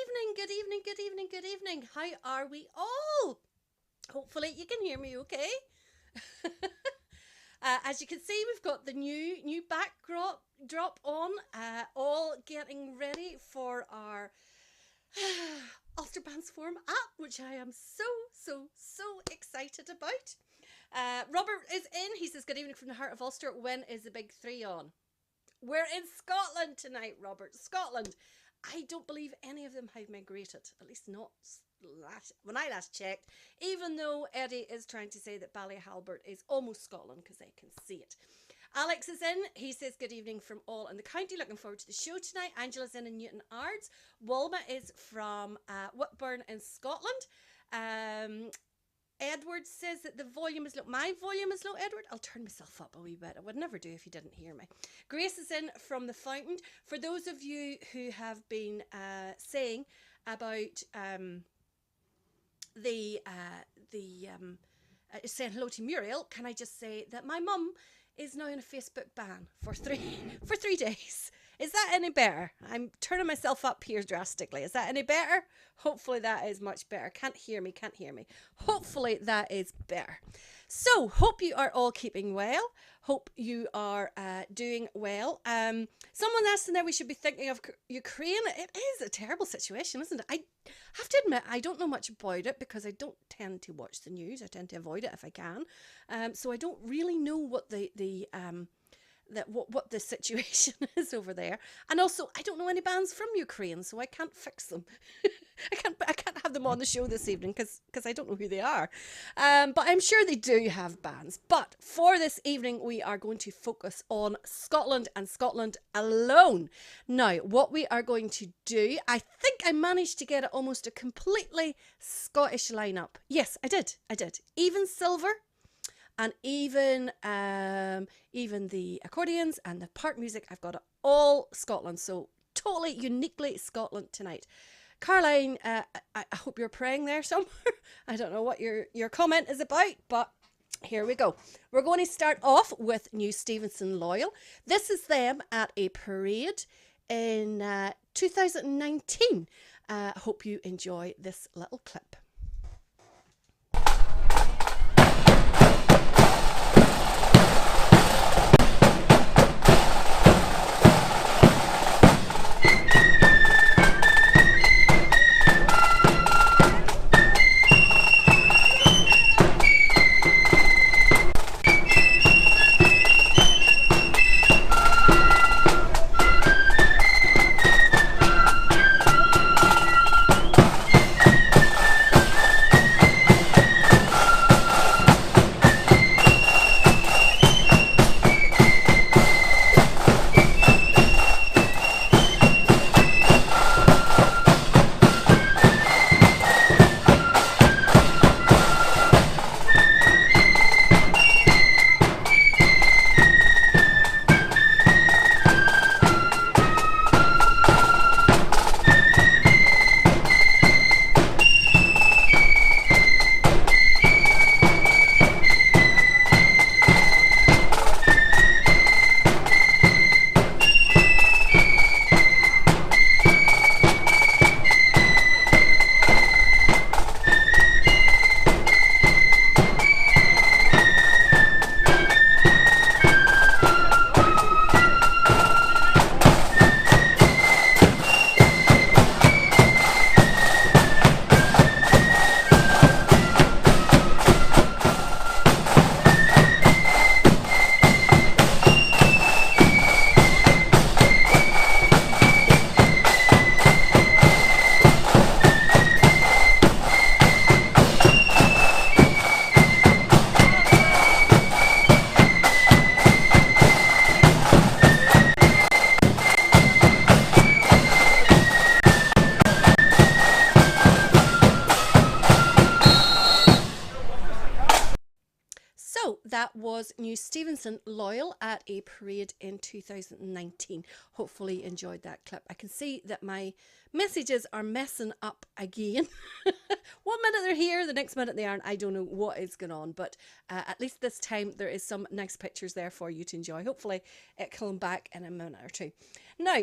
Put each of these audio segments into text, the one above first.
good evening, good evening, good evening. How are we all? Hopefully you can hear me okay. As you can see, we've got the new backdrop on, all getting ready for our Ulster Bands Forum app, which I am so excited about. Robert is in. He says, good evening from the heart of Ulster. When is the big three on? We're in Scotland tonight, Robert. Scotland. I don't believe any of them have migrated, at least not when I last checked, even though Eddie is trying to say that Ballyhalbert is almost Scotland because they can see it. Alex is in. He says, good evening from all in the county. Looking forward to the show tonight. Angela's in Newton Ards. Walma is from Whitburn in Scotland. Edward says that the volume is low. My volume is low, Edward. I'll turn myself up a wee bit. I would never do if you didn't hear me. Grace is in from the Fountain. For those of you who have been saying about saying hello to Muriel, can I just say that my mum is now in a Facebook ban for 3 days. Is that any better? I'm turning myself up here drastically. Is that any better? Hopefully that is much better. Can't hear me. Hopefully that is better. So, hope you are all keeping well. Hope you are doing well. Someone asked in there we should be thinking of Ukraine. It is a terrible situation, isn't it? I have to admit, I don't know much about it because I don't tend to watch the news. I tend to avoid it if I can. So I don't really know what what the situation is over there, and also I don't know any bands from Ukraine, so I can't fix them. I can't have them on the show this evening because I don't know who they are, but I'm sure they do have bands. But for this evening we are going to focus on Scotland and Scotland alone. Now what we are going to do, I think I managed to get it almost a completely Scottish lineup. Yes, I did even silver. And even the accordions and the part music, I've got it all Scotland. So totally uniquely Scotland tonight. Caroline, I hope you're praying there somewhere. I don't know what your comment is about, but here we go. We're going to start off with New Stevenson Loyal. This is them at a parade in 2019. Hope you enjoy this little clip. That was New Stevenson Loyal at a parade in 2019. Hopefully you enjoyed that clip. I can see that my messages are messing up again. One minute they're here, the next minute they aren't. I don't know what is going on, but at least this time there is some nice pictures there for you to enjoy. Hopefully it'll come back in a minute or two. Now,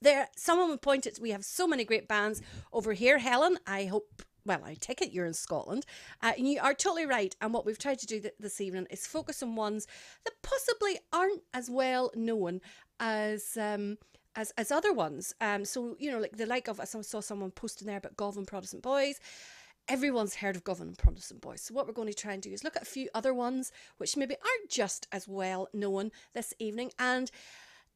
There, someone pointed, we have so many great bands over here, Helen. I hope, well, I take it you're in Scotland. And you are totally right. And what we've tried to do this evening is focus on ones that possibly aren't as well known as other ones. So, you know, like of, I saw someone posting there about Govan Protestant Boys. Everyone's heard of Govan Protestant Boys. So what we're going to try and do is look at a few other ones which maybe aren't just as well known this evening. And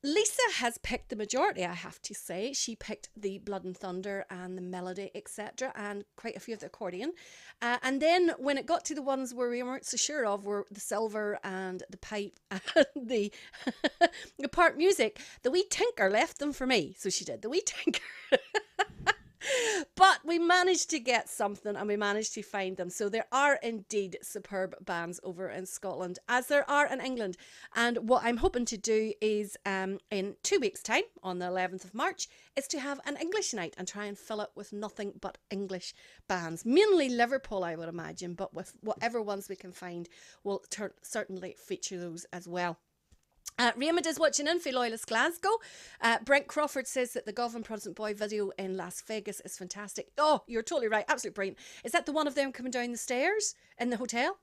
Lisa has picked the majority, I have to say. She picked the Blood and Thunder and the Melody, etc., and quite a few of the accordion. And then when it got to the ones where we weren't so sure of, were the silver and the pipe and the part music, the wee tinker left them for me. So she did, the wee tinker. But we managed to get something, and we managed to find them. So there are indeed superb bands over in Scotland, as there are in England. And what I'm hoping to do is in 2 weeks' time, on the 11th of March, is to have an English night and try and fill it with nothing but English bands. Mainly Liverpool, I would imagine, but with whatever ones we can find, we'll certainly feature those as well. Raymond is watching in for Loyalist Glasgow. Brent Crawford says that the Govan Protestant Boy video in Las Vegas is fantastic. Oh, you're totally right. Absolutely brilliant. Is that the one of them coming down the stairs in the hotel?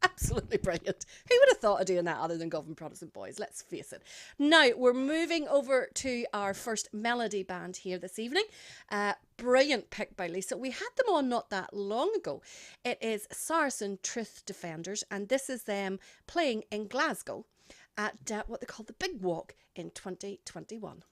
Absolutely brilliant. Who would have thought of doing that other than Govan Protestant Boys? Let's face it. Now, we're moving over to our first melody band here this evening. Brilliant pick by Lisa. We had them on not that long ago. It is Saracen Truth Defenders, and this is them playing in Glasgow at what they call the Big Walk in 2021.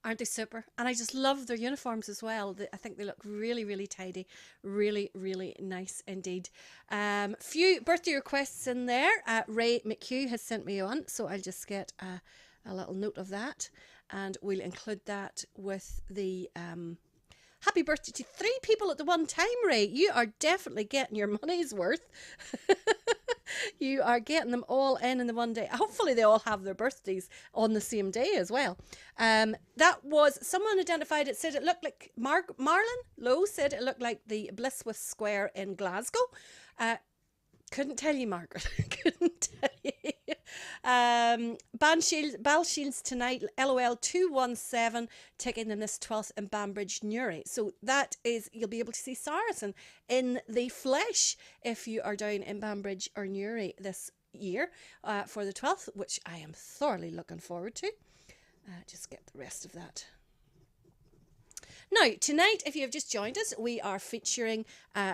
Aren't they super? And I just love their uniforms as well. I think they look really, really tidy. Really, really nice indeed. Few birthday requests in there. Ray McHugh has sent me one, so I'll just get a little note of that, and we'll include that with the happy birthday to 3 people at the one time, Ray. You are definitely getting your money's worth. You are getting them all in the one day. Hopefully they all have their birthdays on the same day as well. That was, someone identified it, said it looked like, Marlon Lowe said it looked like the Blissworth Square in Glasgow. Couldn't tell you, Margaret. Couldn't tell you. Ball Shields tonight, LOL 217, taking them this 12th in Banbridge, Newry. So that is, you'll be able to see Saracen in the flesh if you are down in Banbridge or Newry this year for the 12th, which I am thoroughly looking forward to. Just get the rest of that. Now, tonight, if you have just joined us, we are featuring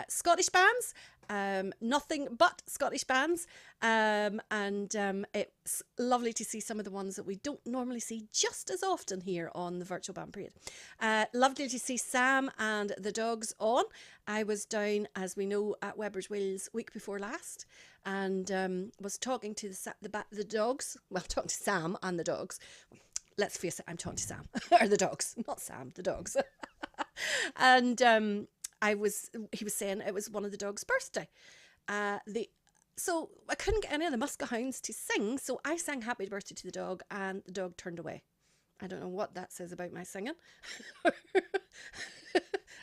Scottish bands. Nothing but Scottish bands, and it's lovely to see some of the ones that we don't normally see just as often here on the Virtual Band Parade. Lovely to see Sam and the Dogs on. I was down, as we know, at Weber's Wheels week before last, and was talking to the Dogs. Well, talking to Sam and the Dogs. Let's face it, I'm talking to Sam or the Dogs, not Sam, the Dogs, and he was saying it was one of the dogs' birthday. So I couldn't get any of the Musca Hounds to sing, so I sang Happy Birthday to the dog, and the dog turned away. I don't know what that says about my singing.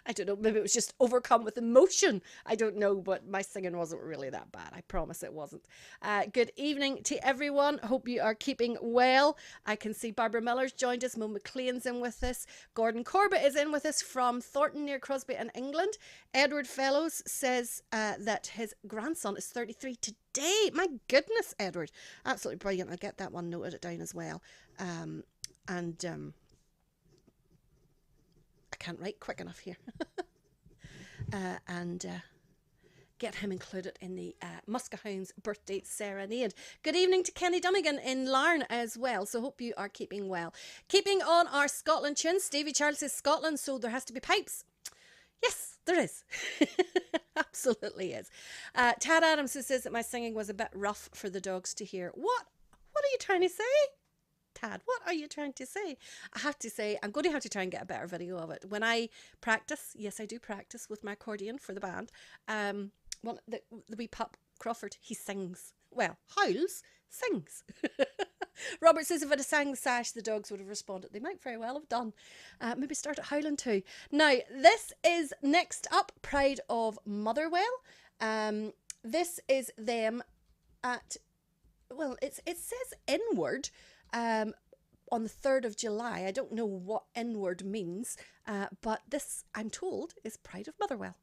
I don't know, maybe it was just overcome with emotion. I don't know, but my singing wasn't really that bad. I promise it wasn't. Good evening to everyone. Hope you are keeping well. I can see Barbara Miller's joined us. Mo McLean's in with us. Gordon Corbett is in with us from Thornton near Crosby in England. Edward Fellows says that his grandson is 33 today. My goodness, Edward. Absolutely brilliant. I'll get that one noted down as well. I can't write quick enough here. Get him included in the Musca Hounds birthday serenade. Good evening to Kenny Dummigan in Larne as well. So hope you are keeping well. Keeping on our Scotland tunes, Stevie Charles says Scotland, so there has to be pipes. Yes, there is. Absolutely is. Tad Adams says that my singing was a bit rough for the dogs to hear. What are you trying to say? Tad, what are you trying to say? I have to say, I'm going to have to try and get a better video of it. When I practice, yes, I do practice with my accordion for the band. The wee pup, Crawford, he sings. Well, howls, sings. Robert says if I'd have sang the sash, the dogs would have responded. They might very well have done. Maybe start at howling too. Now, this is next up, Pride of Motherwell. This is them at, well, it says inward. On the 3rd of July. I don't know what inward means, but this, I'm told, is Pride of Motherwell.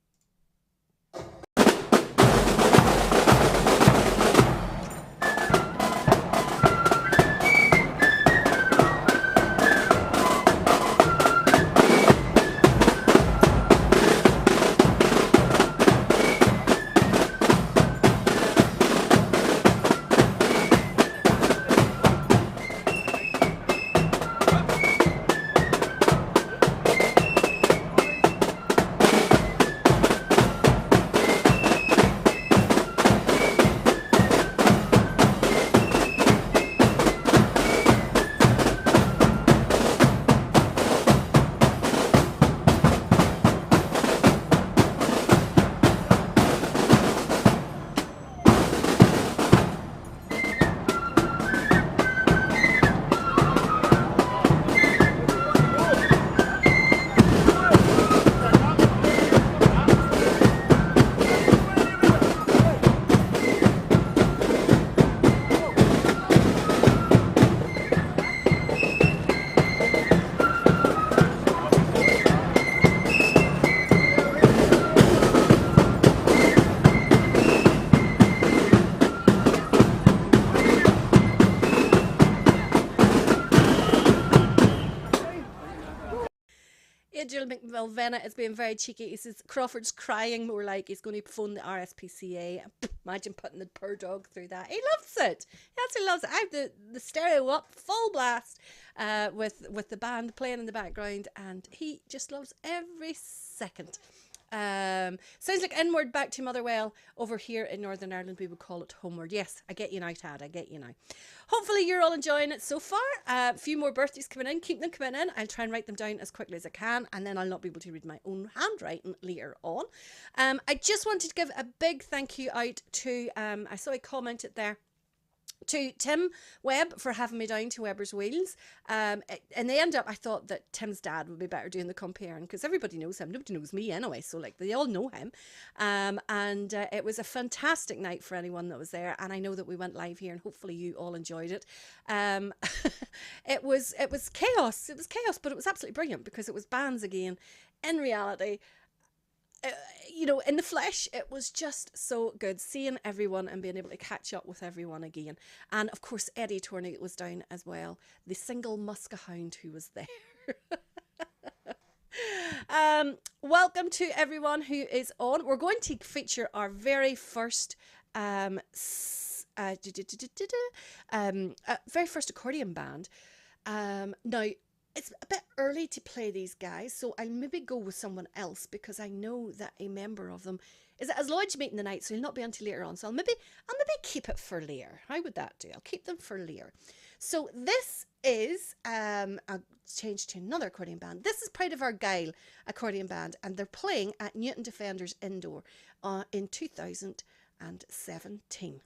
Melvena is being very cheeky. He says Crawford's crying, more like he's going to phone the RSPCA. Imagine putting the poor dog through that. He loves it. He absolutely loves it. I have the stereo up full blast with the band playing in the background, and he just loves every second Sounds like inward back to Motherwell. Over here in Northern Ireland, we would call it homeward. Yes, I get you now, Tad. I get you now. Hopefully you're all enjoying it so far. A few more birthdays coming in. Keep them coming in. I'll try and write them down as quickly as I can, and then I'll not be able to read my own handwriting later on. I just wanted to give a big thank you out to, I saw he commented there, to Tim Webb for having me down to Weber's Wheels. In the end up, I thought that Tim's dad would be better doing the comparing because everybody knows him. Nobody knows me anyway, so like they all know him. And it was a fantastic night for anyone that was there. And I know that we went live here, and hopefully you all enjoyed it. It was chaos. It was chaos, but it was absolutely brilliant because it was bands again. In reality, you know, in the flesh, it was just so good seeing everyone and being able to catch up with everyone again. And of course, Eddie Tourney was down as well, the single Muska Hound who was there. Welcome to everyone who is on. We're going to feature our very first very first accordion band. Now, it's a bit early to play these guys, so I'll maybe go with someone else because I know that a member of them is at his lodge meeting the night, so he'll not be until later on. So I'll maybe keep it for later. How would that do? I'll keep them for later. So this is I'll change to another accordion band. This is Pride of Argyle accordion band, and they're playing at Newton Defenders Indoor in 2017.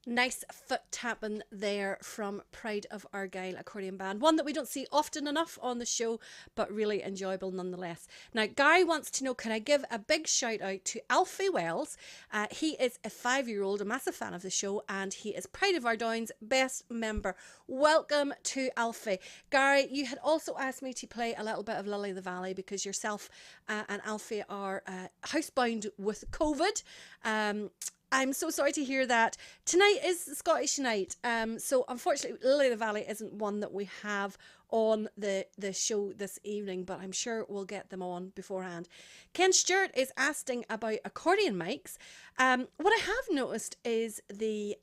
Nice foot tapping there from Pride of Argyle accordion band. One that we don't see often enough on the show, but really enjoyable nonetheless. Now, Guy wants to know, can I give a big shout out to Alfie Wells? He is a 5-year-old, a massive fan of the show, and he is Pride of Ardoyne's best member. Welcome to Alfie. Gary, you had also asked me to play a little bit of Lily of the Valley because yourself and Alfie are housebound with COVID. I'm so sorry to hear that. Tonight is the Scottish night, so unfortunately Lily of the Valley isn't one that we have on the show this evening, but I'm sure we'll get them on beforehand. Ken Stewart is asking about accordion mics. What I have noticed is the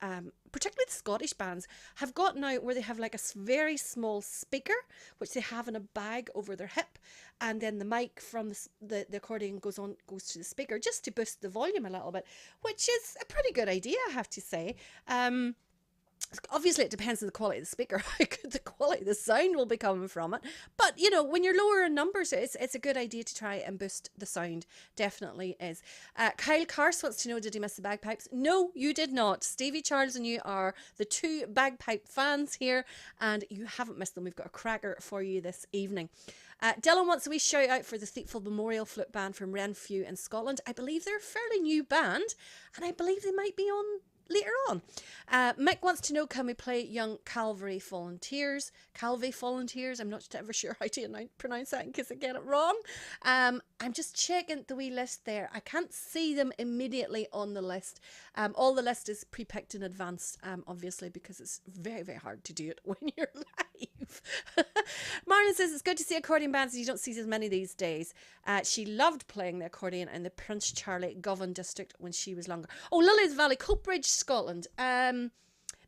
particularly the Scottish bands have gotten out where they have like a very small speaker which they have in a bag over their hip, and then the mic from the accordion goes to the speaker just to boost the volume a little bit, which is a pretty good idea, I have to say. Obviously, it depends on the quality of the speaker, how good the quality of the sound will be coming from it. But, you know, when you're lower in numbers, it's a good idea to try and boost the sound. Definitely is. Kyle Carse wants to know, did he miss the bagpipes? No, you did not. Stevie, Charles and you are the two bagpipe fans here, and you haven't missed them. We've got a cracker for you this evening. Dylan wants a wee shout out for the Thiepval Memorial Flute Band from Renfrew in Scotland. I believe they're a fairly new band, and I believe they might be on later on. Mick wants to know, can we play young Calvary Volunteers? I'm not ever sure how to pronounce that in case I get it wrong. I'm just checking the wee list there. I can't see them immediately on the list. All the list is pre-picked in advance, obviously, because it's very, very hard to do it when you're live. Marlon says, it's good to see accordion bands, and you don't see as many these days. She loved playing the accordion in the Prince Charlie Govan district when she was younger. Oh, Lilies Valley, Coatbridge, Scotland.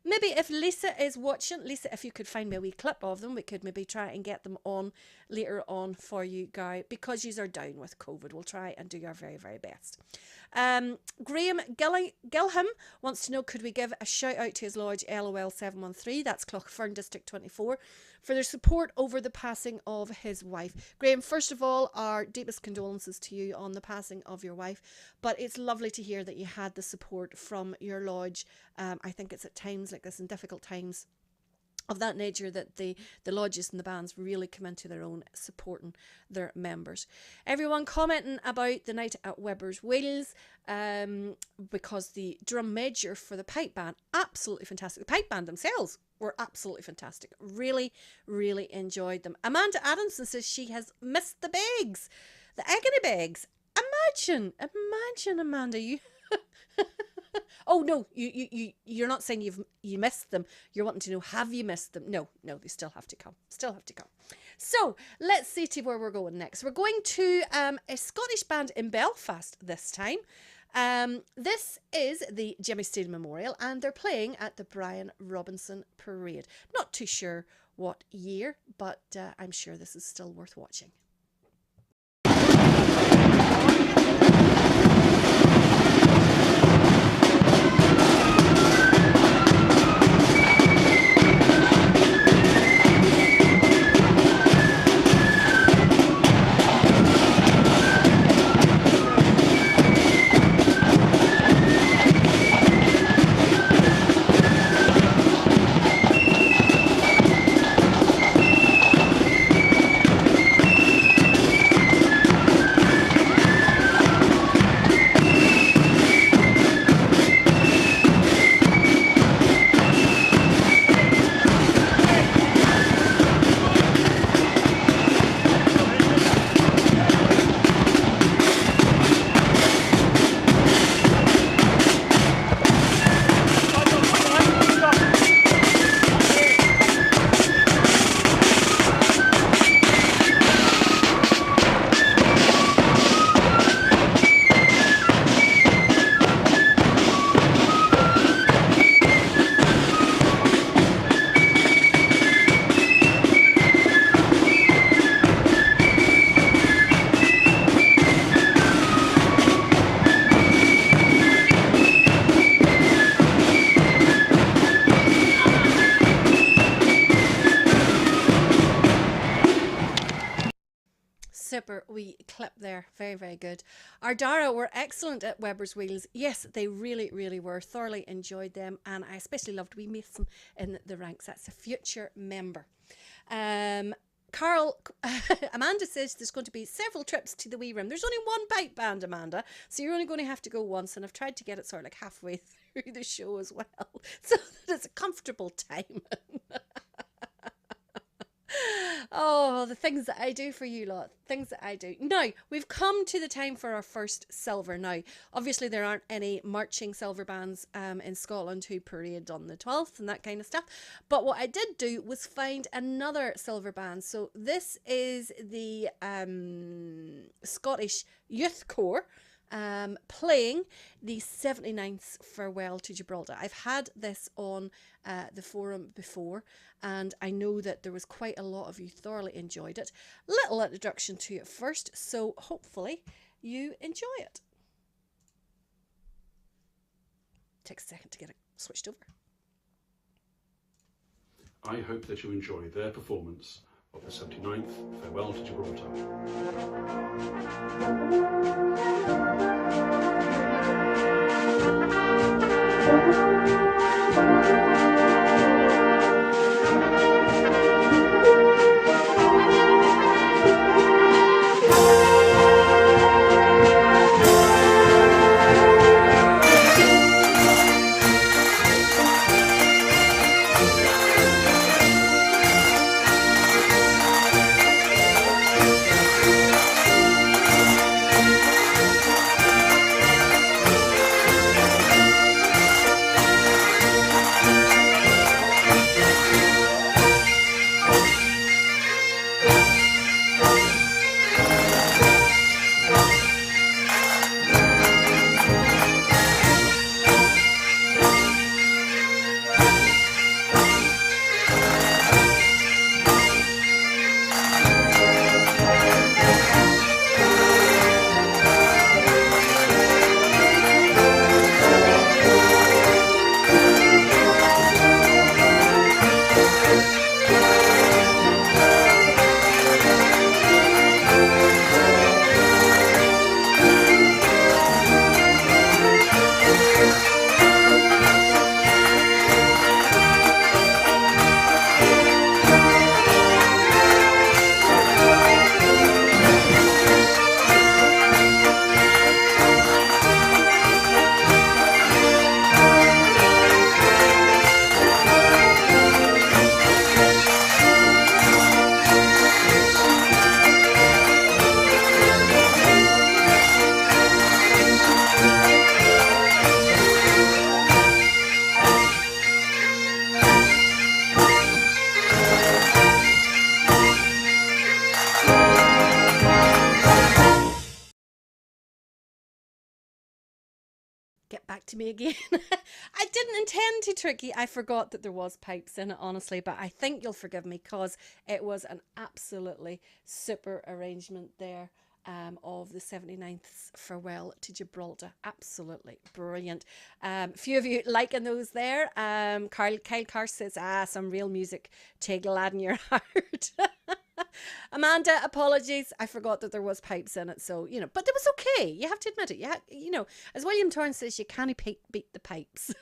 Maybe if Lisa is watching, Lisa, if you could find me a wee clip of them, we could maybe try and get them on later on for you, Guy, because you are down with COVID. We'll try and do our very, very best. Graham Gilham wants to know, could we give a shout out to his lodge LOL 713, that's Cloughfern District 24, for their support over the passing of his wife. Graham, first of all, our deepest condolences to you on the passing of your wife, but it's lovely to hear that you had the support from your lodge. I think it's at times like this, in difficult times of that nature, that the lodges and the bands really come into their own, supporting their members. Everyone commenting about the night at Weber's Wheels, because the drum major for the pipe band, absolutely fantastic. The pipe band themselves were absolutely fantastic. Really, really enjoyed them. Amanda Adamson says she has missed the bags, the agony bags. Imagine, Amanda, you... Oh no, you're not saying you missed them. You're wanting to know, have you missed them? No, they still have to come. So let's see to where we're going next. We're going to a Scottish band in Belfast this time. This is the Jimmy Steele Memorial, and they're playing at the Brian Robinson Parade. Not too sure what year, but I'm sure this is still worth watching. Super wee clip there. Very, very good. Ardara were excellent at Weber's Wheels. Yes, they really, really were. Thoroughly enjoyed them, and I especially loved wee Mason in the ranks. That's a future member. Carl, Amanda says there's going to be several trips to the wee room. There's only one pipe band, Amanda, so you're only going to have to go once, and I've tried to get it sort of like halfway through the show as well, so that it's a comfortable time. Oh, the things that I do for you lot. Things that I do. Now, we've come to the time for our first silver. Now, obviously there aren't any marching silver bands in Scotland who parade on the 12th and that kind of stuff. But what I did do was find another silver band. So this is the Scottish Youth Corps playing the 79th Farewell to Gibraltar. I've had this on the forum before, and I know that there was quite a lot of you thoroughly enjoyed it. Little introduction to it first, so hopefully you enjoy it. Takes a second to get it switched over. I hope that you enjoy their performance of the 79th Farewell to Gibraltar. Get back to me again. I didn't intend to trick you. I forgot that there was pipes in it, honestly, but I think you'll forgive me because it was an absolutely super arrangement there of the 79th Farewell to Gibraltar. Absolutely brilliant. A few of you liking those there. Kyle Carr says, some real music to gladden your heart. Amanda, apologies. I forgot that there was pipes in it, so, you know, but it was okay. You have to admit it. You know, as William Torrance says, you can't beat the pipes.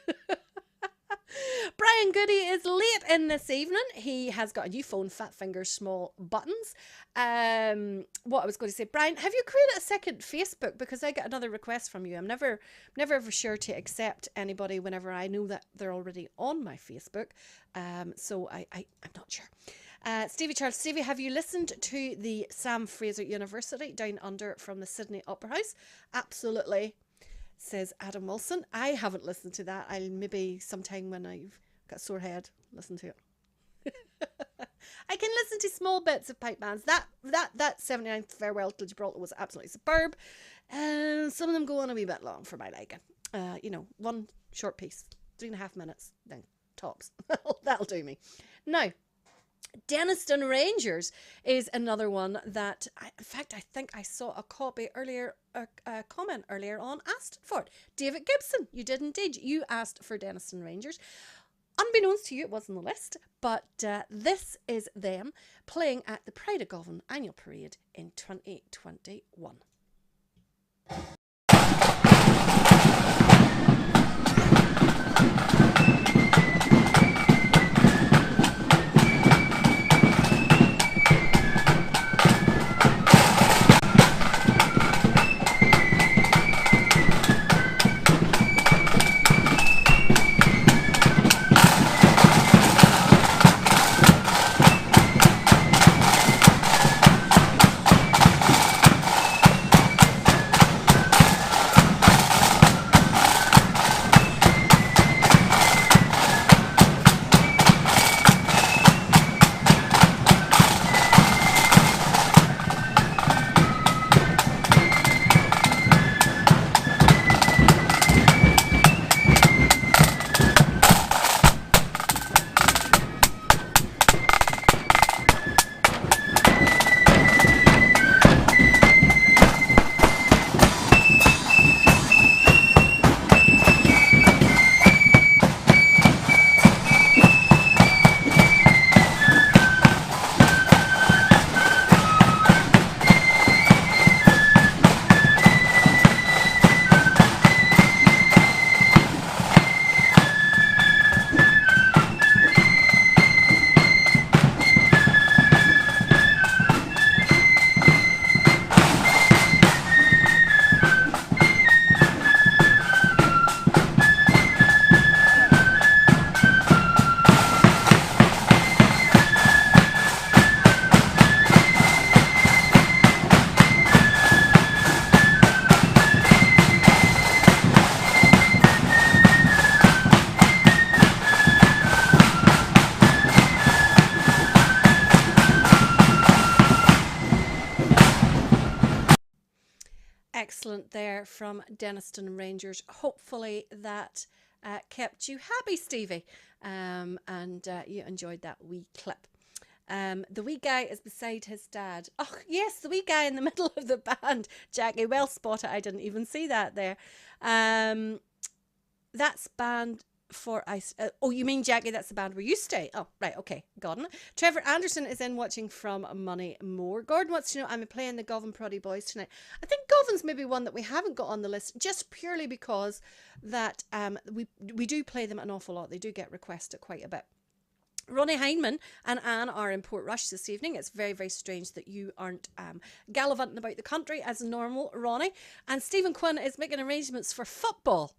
Brian Goody is late in this evening. He has got a new phone, fat fingers, small buttons. What I was going to say, Brian, have you created a second Facebook? Because I get another request from you. I'm never ever sure to accept anybody whenever I know that they're already on my Facebook. So I'm not sure. Stevie, have you listened to the Sam Fraser University Down Under from the Sydney Opera House? Absolutely, says Adam Wilson. I haven't listened to that. I'll maybe sometime when I've got a sore head listen to it. I can listen to small bits of pipe bands. That 79th Farewell to Gibraltar was absolutely superb. Some of them go on a wee bit long for my liking. You know, one short piece, 3.5 minutes, then tops. That'll do me. Now, Denniston Rangers is another one that, in fact, I think I saw a copy earlier, a comment earlier on asked for it. David Gibson, you did indeed. You asked for Denniston Rangers. Unbeknownst to you, it was on the list, but this is them playing at the Pride of Govan annual parade in 2021. excellent there from Denniston Rangers. Hopefully that kept you happy, Stevie, and you enjoyed that wee clip. The wee guy is beside his dad. Oh, yes, the wee guy in the middle of the band. Jackie, well spotted. I didn't even see that there. That's band for ice. Oh, you mean, Jackie, that's the band where you stay? Oh, right, okay, got it. Trevor Anderson is in watching from Moneymore. Gordon wants to know, I'm playing the Govan Proddy Boys tonight. I think Govan's maybe one that we haven't got on the list, just purely because that we do play them an awful lot. They do get requested quite a bit. Ronnie Heineman and Anne are in Portrush this evening. It's very, very strange that you aren't gallivanting about the country as normal, Ronnie. And Stephen Quinn is making arrangements for football.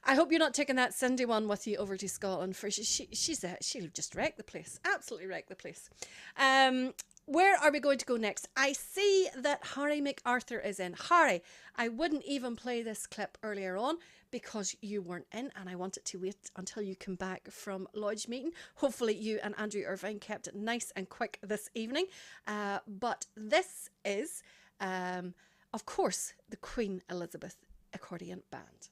I hope you're not taking that Cindy one with you over to Scotland. For she'll just wreck the place. Absolutely wreck the place. Where are we going to go next? I see that Harry MacArthur is in. Harry, I wouldn't even play this clip earlier on because you weren't in, and I wanted to wait until you come back from Lodge meeting. Hopefully you and Andrew Irvine kept it nice and quick this evening. But this is, of course, the Queen Elizabeth Accordion Band.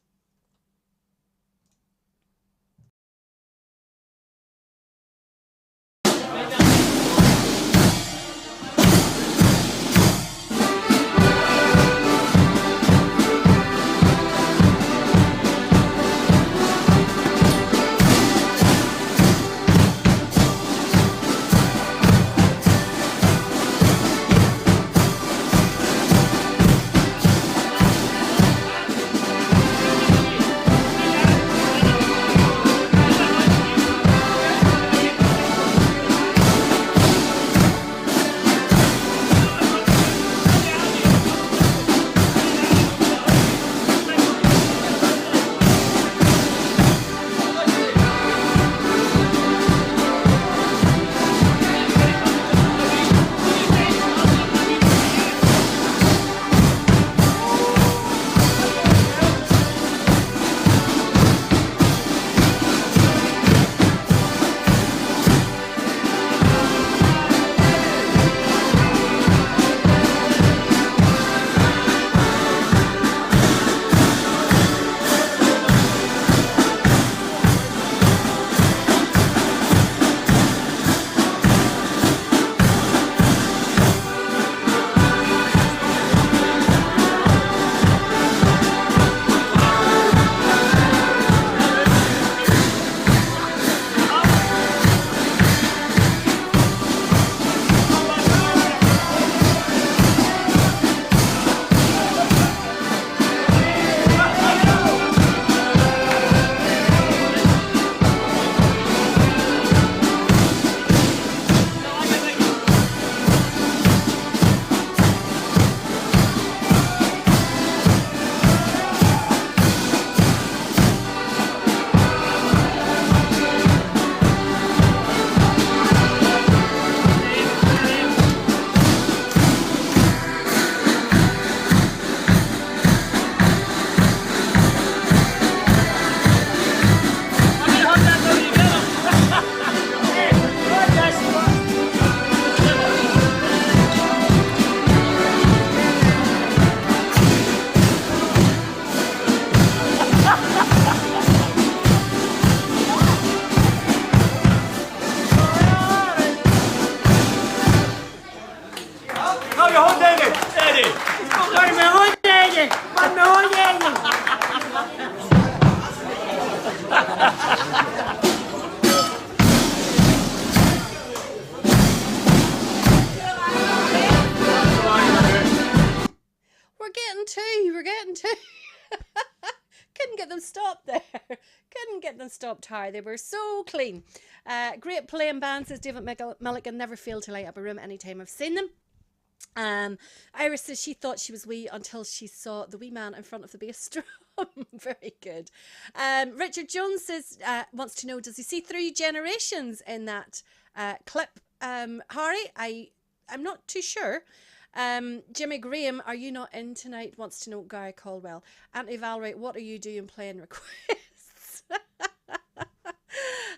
Stopped high. They were so clean. Great playing band, says David Milligan. Never fail to light up a room anytime I've seen them. Iris says she thought she was wee until she saw the wee man in front of the bass drum. Very good. Richard Jones says wants to know, does he see 3 generations in that clip? Harry, I'm not too sure. Jimmy Graham, are you not in tonight? Wants to know Gary Caldwell. Auntie Valerie, what are you doing playing requests?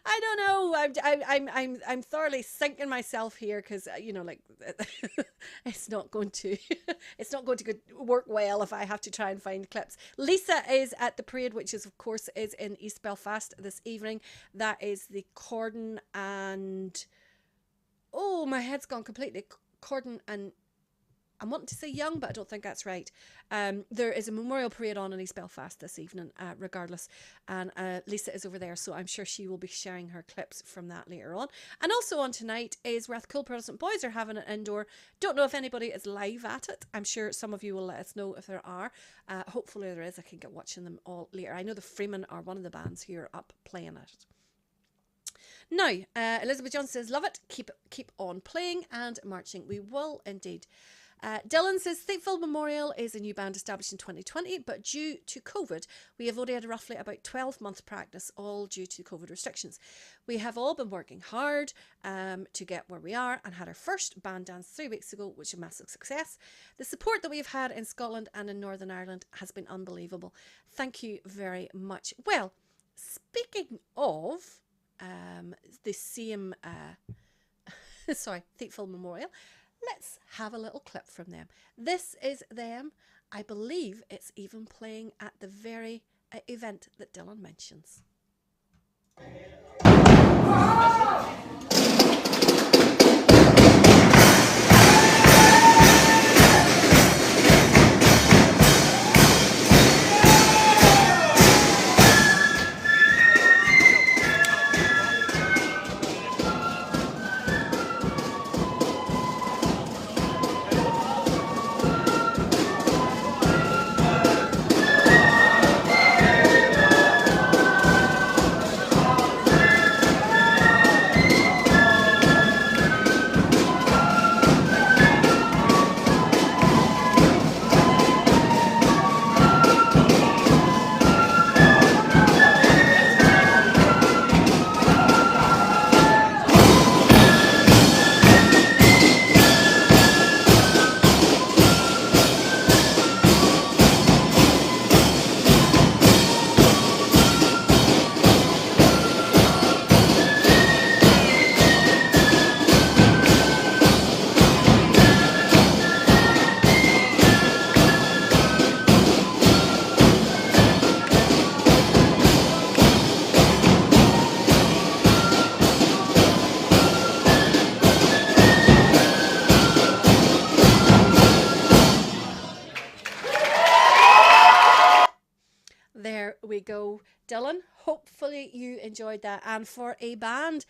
I don't know. I'm thoroughly sinking myself here because you know, like it's not going to it's not going to work well if I have to try and find clips. Lisa is at the parade, which is of course is in East Belfast this evening. That is the Cordon and oh, my head's gone completely. Cordon and I'm wanting to say Young, but I don't think that's right. There is a memorial parade on in East Belfast this evening, regardless. And Lisa is over there, so I'm sure she will be sharing her clips from that later on. And also on tonight is Rathcoole Protestant Boys are having an indoor. Don't know if anybody is live at it. I'm sure some of you will let us know if there are. Hopefully there is. I can get watching them all later. I know the Freeman are one of the bands who are up playing it. Now, Elizabeth John says, love it. Keep on playing and marching. We will indeed. Dylan says, Thiepval Memorial is a new band established in 2020, but due to COVID, we have only had roughly about 12 months practice, all due to COVID restrictions. We have all been working hard to get where we are and had our first band dance 3 weeks ago, which was a massive success. The support that we've had in Scotland and in Northern Ireland has been unbelievable. Thank you very much. Well, speaking of the same, Thiepval Memorial, let's have a little clip from them. This is them. I believe it's even playing at the very event that Dylan mentions. We go, Dylan. Hopefully you enjoyed that. And for a band,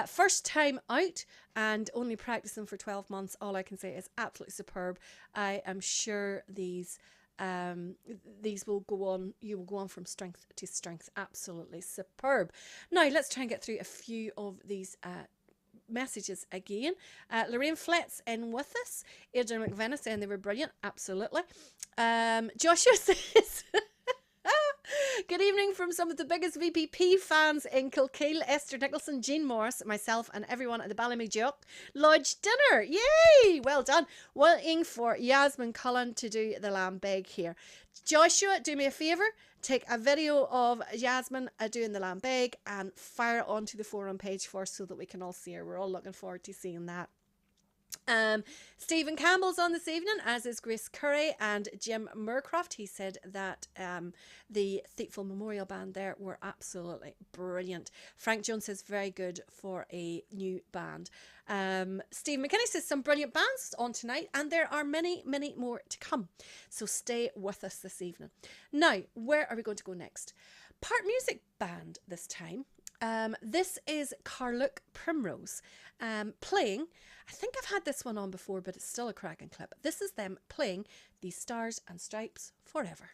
first time out and only practicing for 12 months, all I can say is absolutely superb. I am sure these will go on. You will go on from strength to strength. Absolutely superb. Now let's try and get through a few of these messages again. Lorraine Flet's in with us. Adrian McVenna saying they were brilliant. Absolutely. Joshua says good evening from some of the biggest VPP fans in Kilkeel, Esther Nicholson, Jean Morris, myself and everyone at the Ballymejock Lodge dinner. Yay! Well done. Waiting for Yasmin Cullen to do the lamb beg here. Joshua, do me a favour. Take a video of Yasmin doing the lamb beg and fire it onto the forum page for us so that we can all see her. We're all looking forward to seeing that. Stephen Campbell's on this evening, as is Grace Curry and Jim Murcroft. He said that the Thiepval Memorial Band there were absolutely brilliant. Frank Jones says very good for a new band. Steve McKinney says some brilliant bands on tonight, and there are many, many more to come. So stay with us this evening. Now, where are we going to go next? Part Music Band this time. This is Carluke Primrose playing. I think I've had this one on before, but it's still a cracking clip. This is them playing the Stars and Stripes Forever.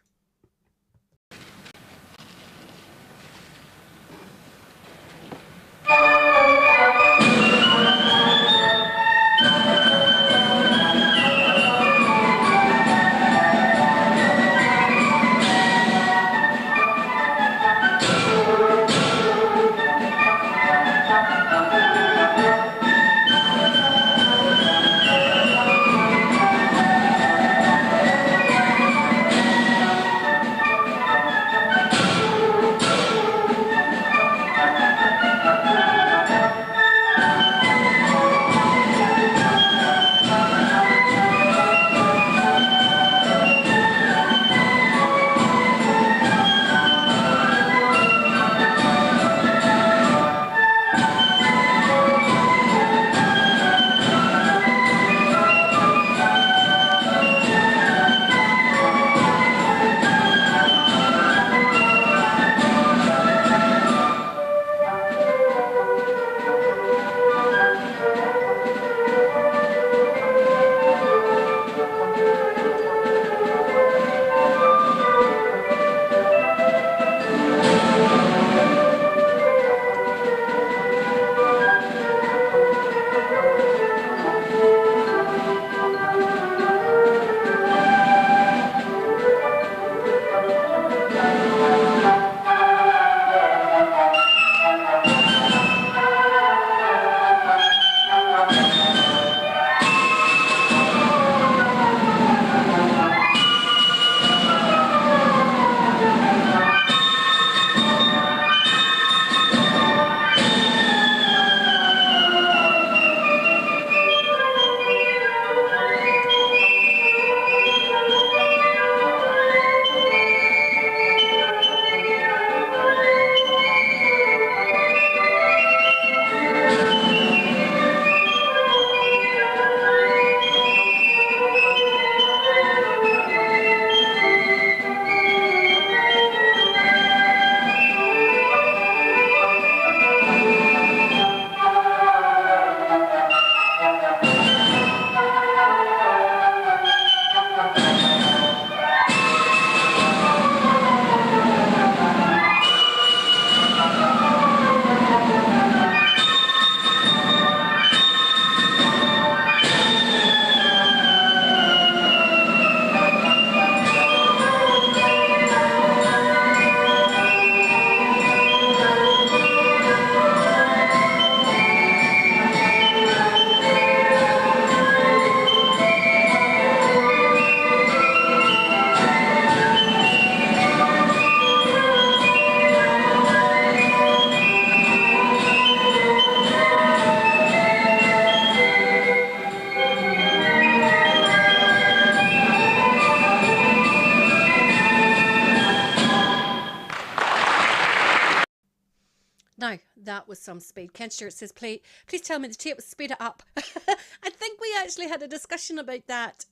that was some speed. Ken Stewart says, please tell me the tape was speed it up. I think we actually had a discussion about that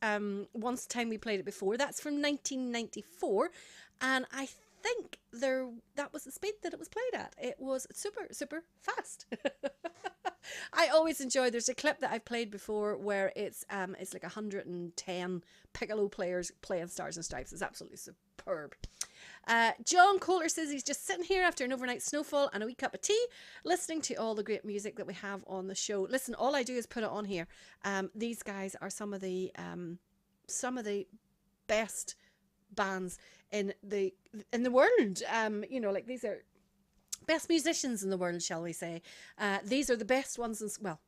once time we played it before. That's from 1994. And I think that was the speed that it was played at. It was super, super fast. I always enjoy, there's a clip that I've played before where it's like 110 piccolo players playing Stars and Stripes. It's absolutely superb. John Coulter says he's just sitting here after an overnight snowfall and a wee cup of tea, listening to all the great music that we have on the show. Listen, all I do is put it on here. These guys are some of the best bands in the world. You know, like, these are best musicians in the world, shall we say. These are the best ones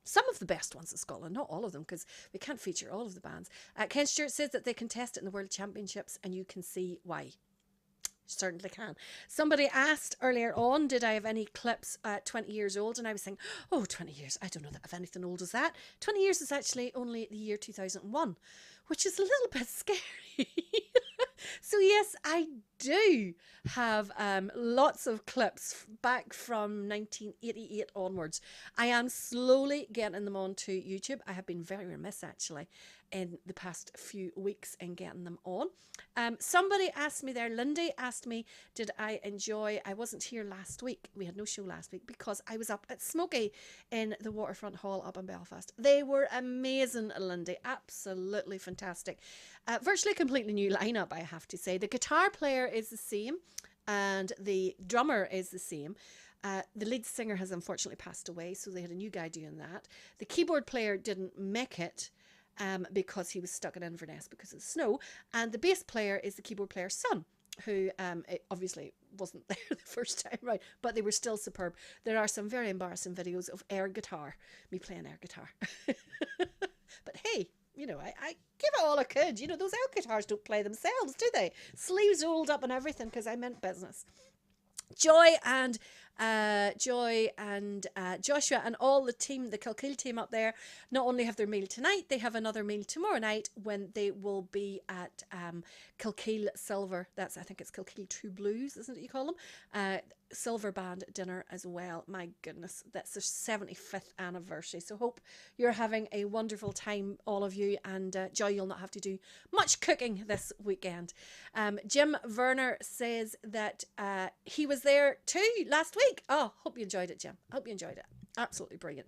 some of the best ones in Scotland, not all of them, because we can't feature all of the bands. Ken Stewart says that they contest it in the World Championships, and you can see why. Certainly can. Somebody asked earlier on, did I have any clips at 20 years old? And I was saying, 20 years. I don't know that I have anything old as that. 20 years is actually only the year 2001, which is a little bit scary. So yes, I do have lots of clips back from 1988 onwards. I am slowly getting them onto YouTube. I have been very remiss, actually, in the past few weeks in getting them on. Somebody asked me there, Lindy asked me, did I enjoy, I wasn't here last week, we had no show last week because I was up at Smoky in the Waterfront Hall up in Belfast. They were amazing, Lindy, absolutely fantastic. Virtually completely new lineup, I have to say. The guitar player is the same and the drummer is the same. The lead singer has unfortunately passed away, so they had a new guy doing that. The keyboard player didn't make it because he was stuck in Inverness because of the snow. And the bass player is the keyboard player's son, who obviously wasn't there the first time round, but they were still superb. There are some very embarrassing videos of air guitar, me playing air guitar. But hey, you know, I give it all I could. You know, those air guitars don't play themselves, do they? Sleeves rolled up and everything because I meant business. Joy and Joshua and all the team, the Kilkeel team up there, not only have their meal tonight, they have another meal tomorrow night when they will be at Kilkeel Silver. I think it's Kilkeel True Blues, isn't it you call them? Silver Band dinner as well. My goodness, that's their 75th anniversary. So hope you're having a wonderful time, all of you, and Joy, you'll not have to do much cooking this weekend. Jim Werner says that he was there too last week. Oh, hope you enjoyed it, Jim. Hope you enjoyed it. Absolutely brilliant.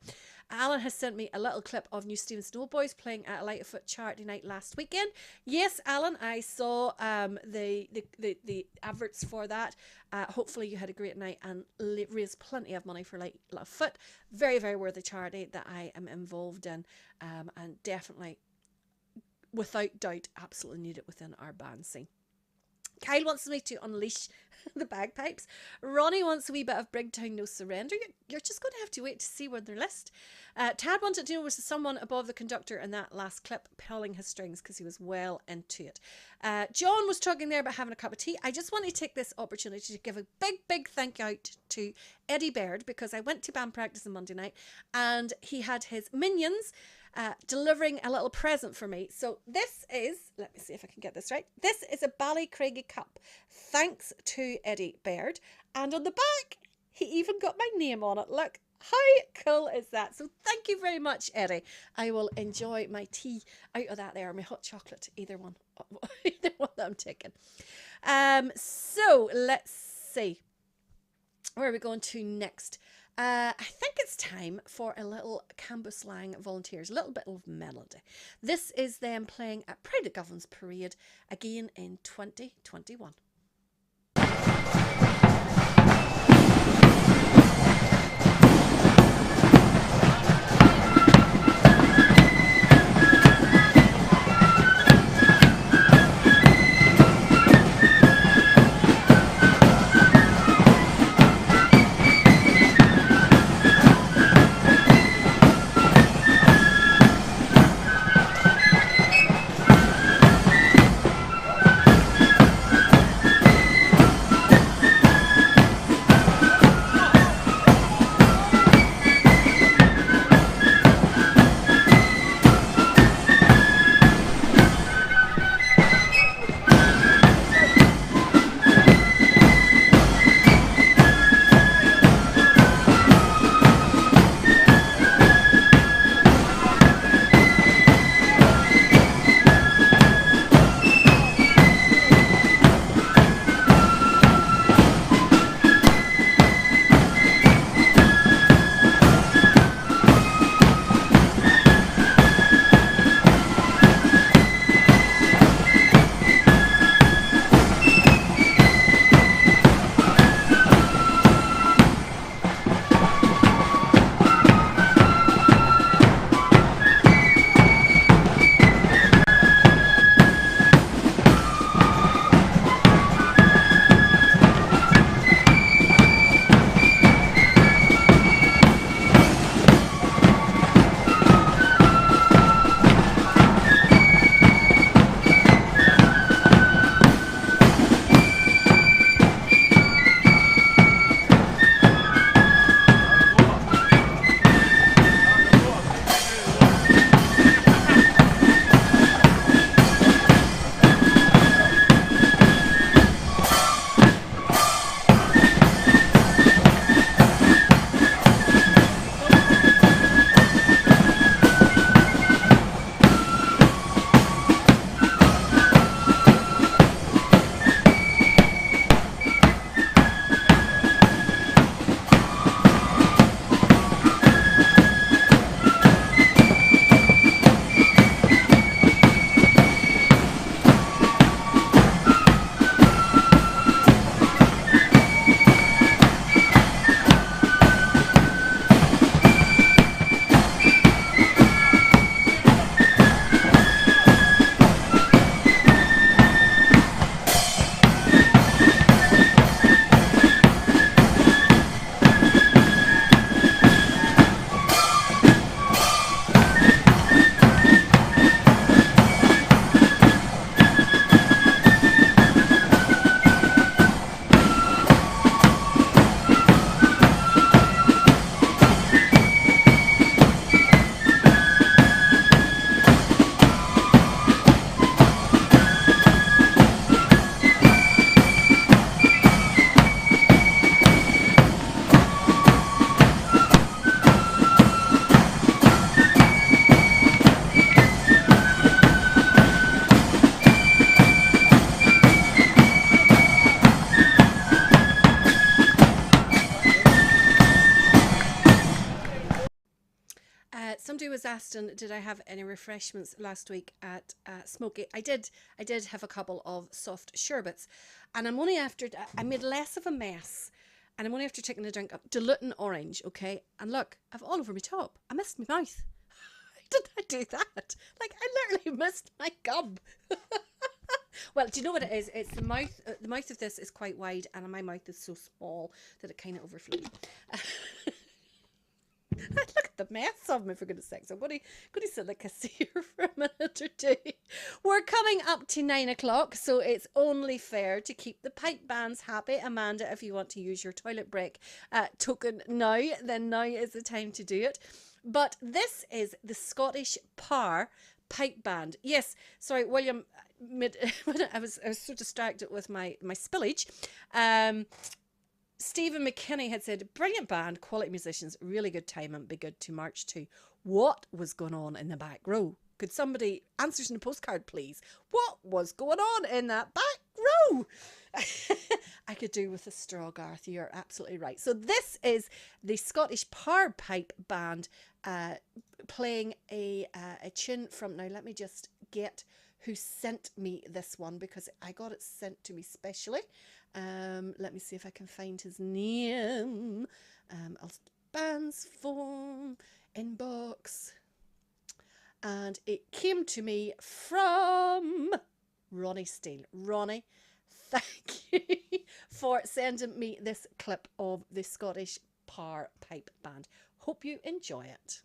Alan has sent me a little clip of New Stevenson Loyal boys playing at a Light of Foot charity night last weekend. Yes, Alan, I saw the adverts for that. Hopefully you had a great night and raised plenty of money for Light of Foot. Very, very worthy charity that I am involved in, and definitely, without doubt, absolutely need it within our band scene. Kyle wants me to unleash the bagpipes. Ronnie wants a wee bit of Brigton No Surrender. You're just going to have to wait to see where their list. Tad wanted to know, was there someone above the conductor in that last clip pulling his strings, because he was well into it. John was talking there about having a cup of tea. I just want to take this opportunity to give a big thank you out to Eddie Baird, because I went to band practice on Monday night and he had his minions delivering a little present for me. So this is, let me see if I can get this right. This is a Ballycraigie cup, thanks to Eddie Baird. And on the back, he even got my name on it. Look, how cool is that? So thank you very much, Eddie. I will enjoy my tea out of that there, or my hot chocolate, either one that I'm taking. So let's see. Where are we going to next? I think it's time for a little Cambuslang Volunteers, a little bit of melody. This is them playing at Pride of Govan's Parade again in 2021. was asking, did I have any refreshments last week at Smoky? I did have a couple of soft sherbets, and I'm only after, I made less of a mess, and I'm only after taking a drink of diluting orange, okay? And look, I've all over my top. I missed my mouth. Did I do that? Like, I literally missed my gum. Well, do you know what it is? It's the mouth. The mouth of this is quite wide, and my mouth is so small that it kind of overflows. Look at the mess of me, for goodness sakes. I'm going to sit like a seer for a minute or two. We're coming up to 9 o'clock, so it's only fair to keep the pipe bands happy. Amanda, if you want to use your toilet break token now, then now is the time to do it. But this is the Scottish Par Pipe Band. Yes, sorry, William, I was so distracted with my spillage. Stephen McKinney had said, brilliant band, quality musicians, really good time and be good to march to. What was going on in the back row? Could somebody answer in the postcard, please? What was going on in that back row? I could do with a straw, Garth. You're absolutely right. So this is the Scottish Par Pipe Band playing a tune from, now let me just get who sent me this one, because I got it sent to me specially. Let me see if I can find his name. Ulster Bands form inbox, and it came to me from Ronnie Steele. Ronnie, thank you for sending me this clip of the Scottish Par Pipe Band. Hope you enjoy it.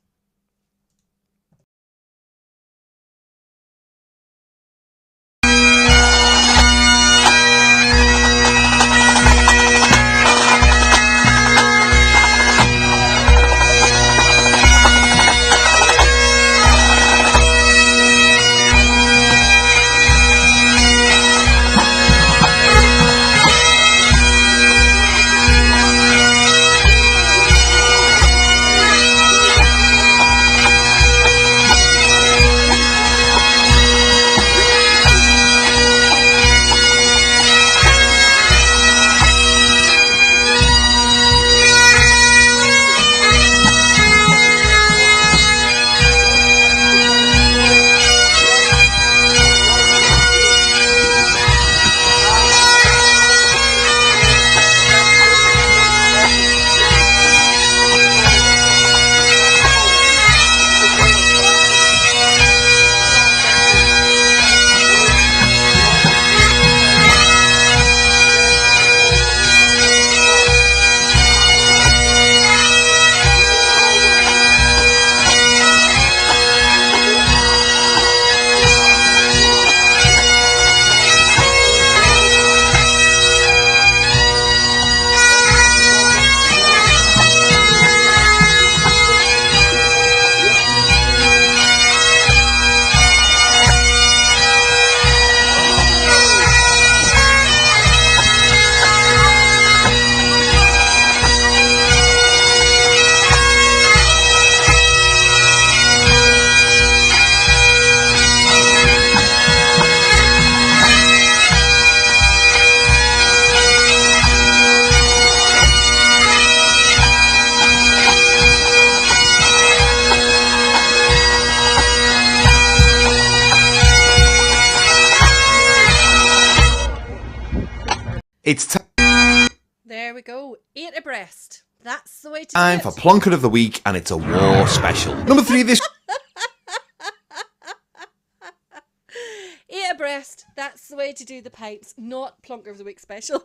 It's There we go. 8 abreast. That's the way to time do for it. Plonker of the Week, and it's a war special. Number 3 this 8 abreast. That's the way to do the pipes, not Plonker of the Week special.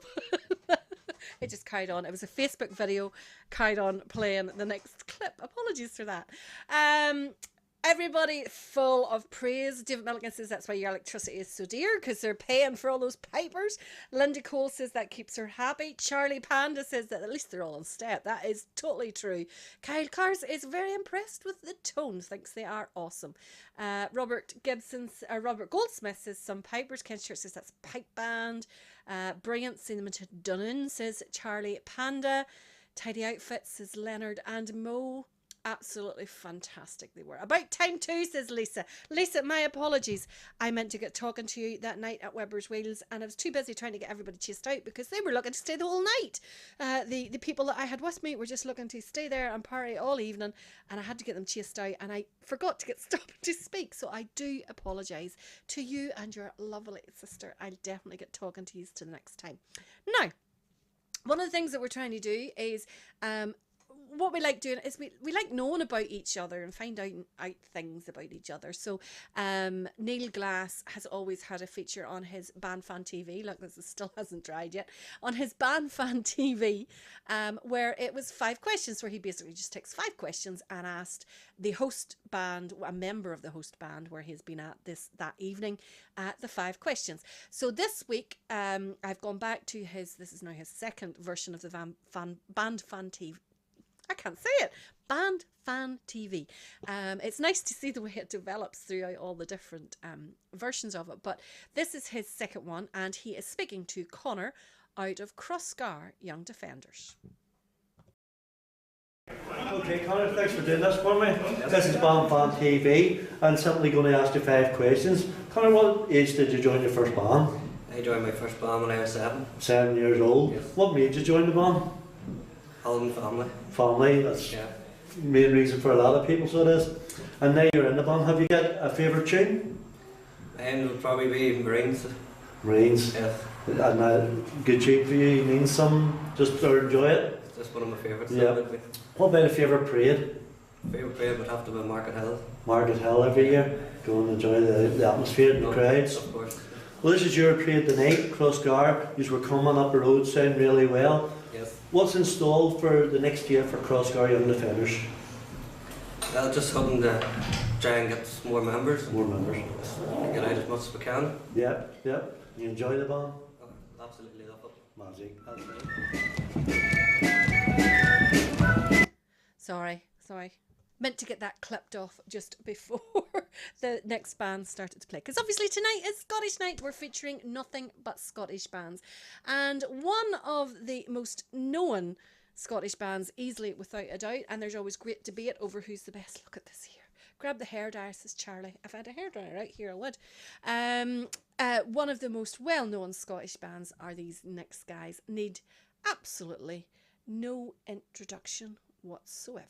It just carried on. It was a Facebook video, carried on playing the next clip. Apologies for that. Everybody full of praise. David Milligan says that's why your electricity is so dear, because they're paying for all those pipers. Linda Cole says that keeps her happy. Charlie Panda says that at least they're all in step. That is totally true. Kyle Cars is very impressed with the tone, thinks they are awesome. Robert Goldsmith says some pipers. Ken Church says that's pipe band. Brilliant. Cinnamon Dunnan says Charlie Panda. Tidy Outfits says Leonard and Mo. Absolutely fantastic they were. About time too, says Lisa. Lisa, my apologies. I meant to get talking to you that night at Weber's Wheels, and I was too busy trying to get everybody chased out because they were looking to stay the whole night. The people that I had with me were just looking to stay there and party all evening, and I had to get them chased out, and I forgot to get stopped to speak. So I do apologise to you and your lovely sister. I'll definitely get talking to you to the next time. Now, one of the things that we're trying to do is what we like doing is we like knowing about each other and find out things about each other. So Neil Glass has always had a feature on his Band Fan TV, like this still hasn't dried yet, on his Band Fan TV, where it was 5 questions, where he basically just takes 5 questions and asked the host band, a member of the host band where he's been at that evening, the 5 questions. So this week I've gone back to this is now his second version of the Band Fan TV. I can't say it. Band Fan TV. It's nice to see the way it develops throughout all the different versions of it. But this is his second one, and he is speaking to Connor out of Crossgar Young Defenders. Okay, Connor, thanks for doing this for me. This is Band Fan TV, and simply going to ask you 5 questions. Connor, what age did you join your first band? I joined my first band when I was 7. 7 years old. Yes. What made you join the band? Home family. Family, that's Yeah. the main reason for a lot of people, so it is. And now you're in the band, have you got a favourite tune? And it would probably be Marines. Marines. Yeah. And a good tune for you, you mean some, just to enjoy it? It's just one of my favourites. Yeah. What about a favourite parade? Favourite parade would have to be Market Hill. Market Hill every year. Go and enjoy the atmosphere and the crowds. Of course. Well, this is your parade tonight, Crossgar. You were coming up the road, sound really well. Yes. What's installed for the next year for Crossgar Young Defenders? Well, just hoping to try and get more members. More members. Get out as much as we can. Yep, yep. You enjoy the band? Oh, absolutely love it. Magic. Sorry. Meant to get that clipped off just before the next band started to play. Because obviously tonight is Scottish Night. We're featuring nothing but Scottish bands. And one of the most known Scottish bands, easily without a doubt, and there's always great debate over who's the best. Look at this here. Grab the hairdryer, says Charlie. If I had a hairdryer right here, I would. One of the most well-known Scottish bands are these next guys. Need absolutely no introduction whatsoever.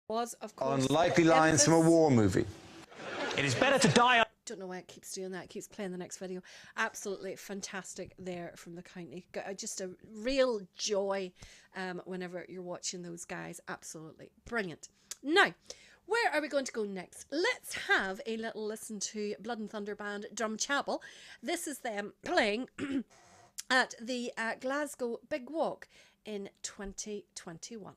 Was, of course, Unlikely lines from a war movie. It is better to die. Don't know why it keeps doing that. It keeps playing the next video. Absolutely fantastic there from the county. Just a real joy whenever you're watching those guys. Absolutely brilliant. Now, where are we going to go next? Let's have a little listen to Blood and Thunder Band Drumchapel. This is them playing at the Glasgow Big Walk in 2021.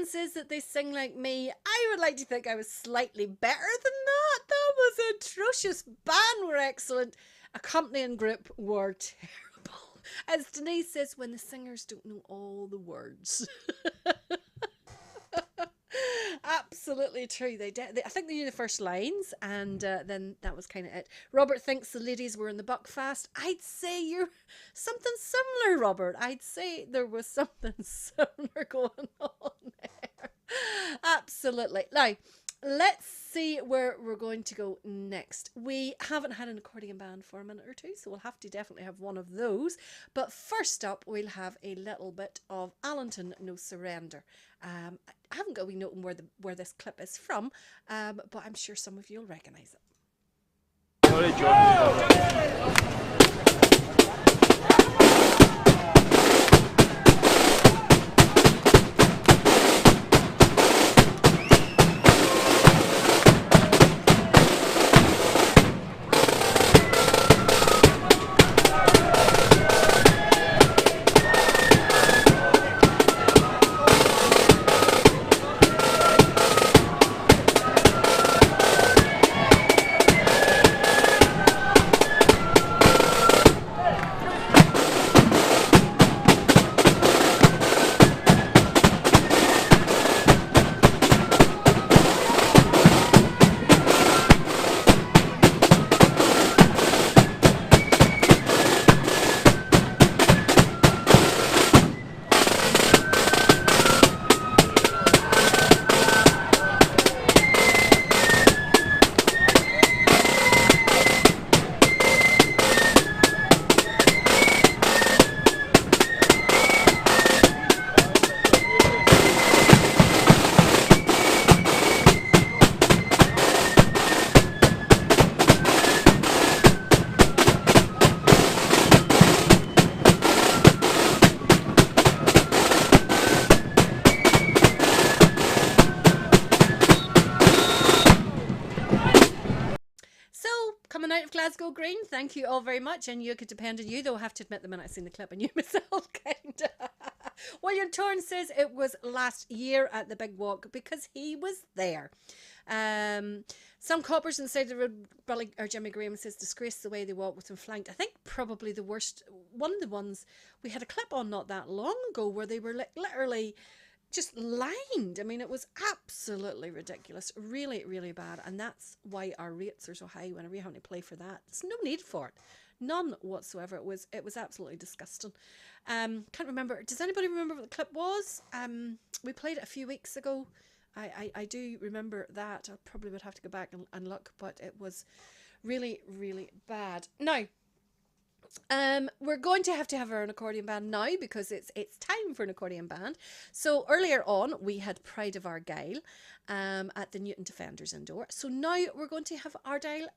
Govan says that they sing like me. I would like to think I was slightly better than that. That was atrocious. Band were excellent. Accompanying group were terrible. As Denise says, when the singers don't know all the words. Absolutely true. I think they knew the first lines, and then that was kind of it. Robert thinks the ladies were in the Buckfast. I'd say you're something similar, Robert. I'd say there was something similar going on there. Absolutely. Now, let's see where we're going to go next. We haven't had an accordion band for a minute or two, so we'll have to definitely have one of those. But first up, we'll have a little bit of Allenton No Surrender. I haven't got a wee note on where this clip is from, but I'm sure some of you will recognise it. Out of Glasgow Green, thank you all very much, and you could depend on you, though I have to admit the minute I seen the clip I knew myself kind of. William Torn says it was last year at the Big Walk because he was there. Some coppers inside the road, or Jimmy Graham says, disgraced the way they walked with them flanked. I think probably the worst, one of the ones, we had a clip on not that long ago where they were literally just lined. I mean, it was absolutely ridiculous, really, really bad, and that's why our rates are so high whenever you have to play for that. There's no need for it, none whatsoever. It was absolutely disgusting. Can't remember. Does anybody remember what the clip was? We played it a few weeks ago. I do remember that. I probably would have to go back and look, but it was really, really bad. Now, we're going to have an accordion band now because it's time for an accordion band. So earlier on we had Pride of Argyle at the Newton Defenders indoor. So now we're going to have Airdrie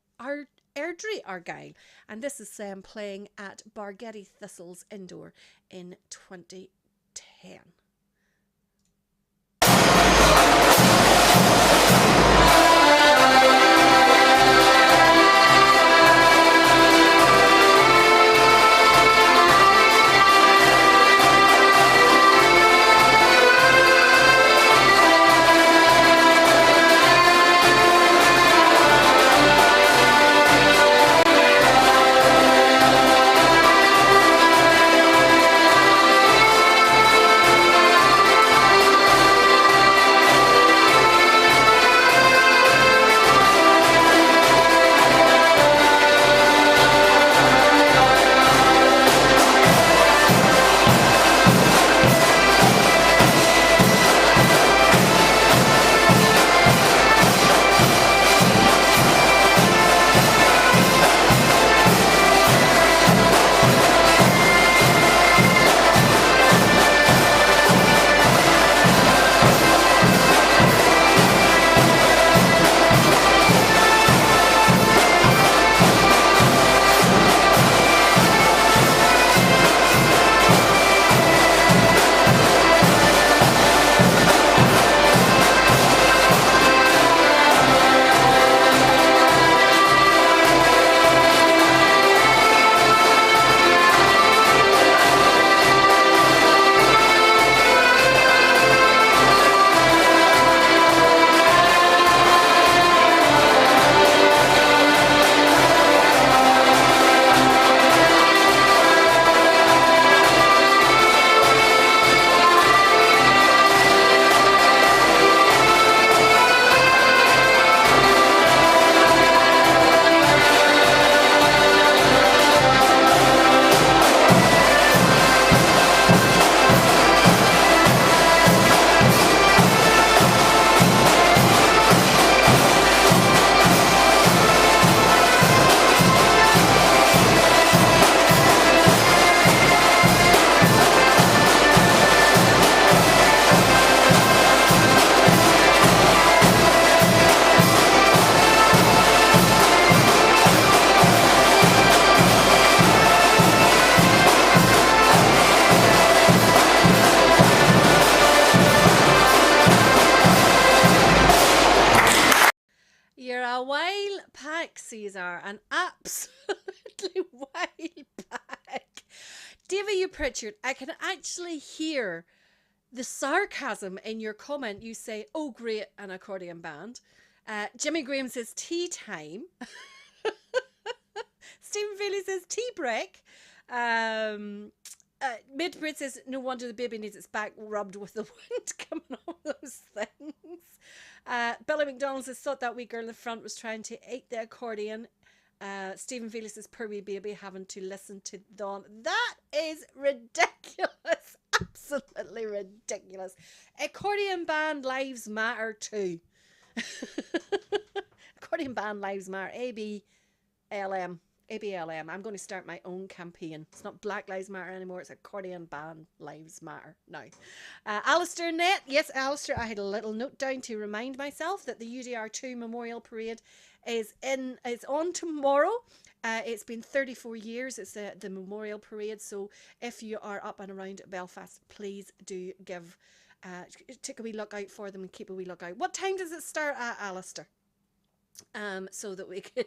Argyle, and this is them playing at Brigton Thistle's indoor in 2010. Taxis are an absolutely wild bag. Davy Pritchard, I can actually hear the sarcasm in your comment. You say, oh, great, an accordion band. Jimmy Graham says, tea time. Stephen Bailey says, tea break. Mid-Brit says, no wonder the baby needs its back rubbed with the wind coming off those things. Billy McDonald says, thought that wee girl in the front was trying to eat the accordion. Stephen Felix says, poor wee baby having to listen to Dawn. That is ridiculous. Absolutely ridiculous. Accordion band lives matter too. Accordion band lives matter. ABLM. I'm going to start my own campaign. It's not Black Lives Matter anymore. It's Accordion Band Lives Matter now. Alistair Net. Yes, Alistair, I had a little note down to remind myself that the UDR2 Memorial Parade is on tomorrow. It's been 34 years. It's the Memorial Parade. So if you are up and around Belfast, please do take a wee look out for them and keep a wee look out. What time does it start at, Alistair? So that we can...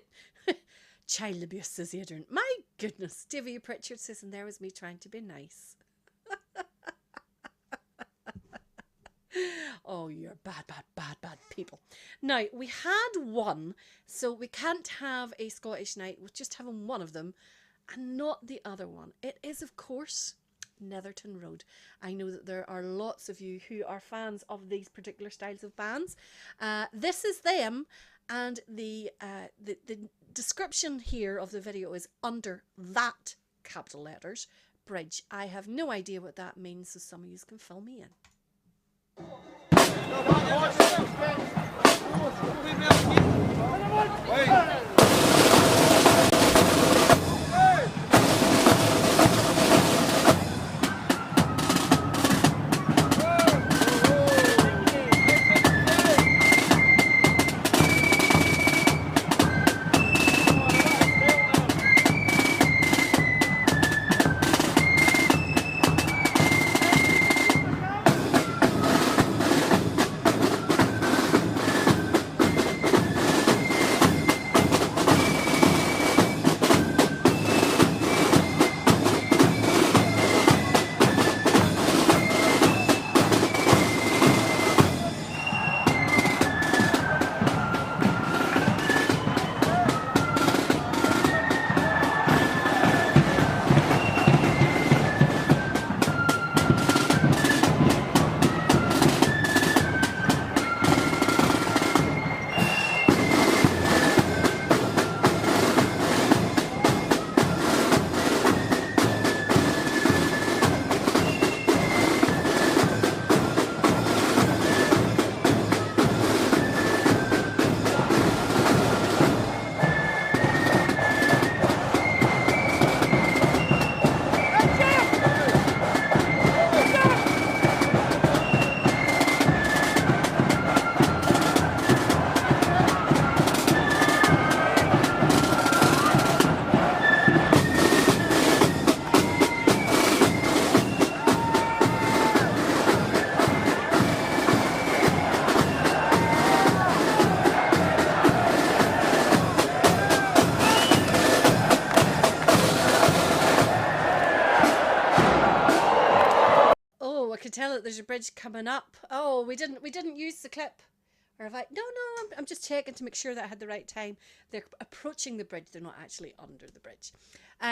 Child abuse, says Adrian. My goodness. Davy Pritchard says, and there was me trying to be nice. Oh, you're bad people. Now, we had one, so we can't have a Scottish night with just having one of them and not the other one. It is, of course, Netherton Road. I know that there are lots of you who are fans of these particular styles of bands. This is them, and the description here of the video is under that capital letters bridge. I have no idea what that means, so some of you can fill me in. Tell that there's a bridge coming up. Oh, we didn't use the clip. Or have I? No, I'm just checking to make sure that I had the right time. They're approaching the bridge. They're not actually under the bridge.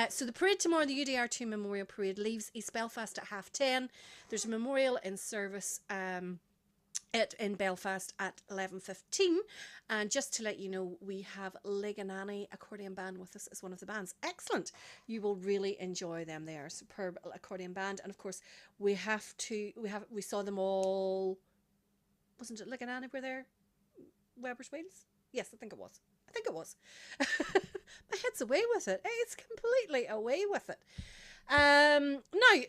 So the parade tomorrow, the UDR2 Memorial Parade, leaves East Belfast at 10:30. There's a memorial in service in Belfast at 11:15. And just to let you know, we have Leganani Accordion Band with us as one of the bands. Excellent. You will really enjoy them. They are a superb accordion band. And of course, we saw them all. Wasn't it Leganani were there? Weber's Wheels? Yes, I think it was. My head's away with it. It's completely away with it. Now,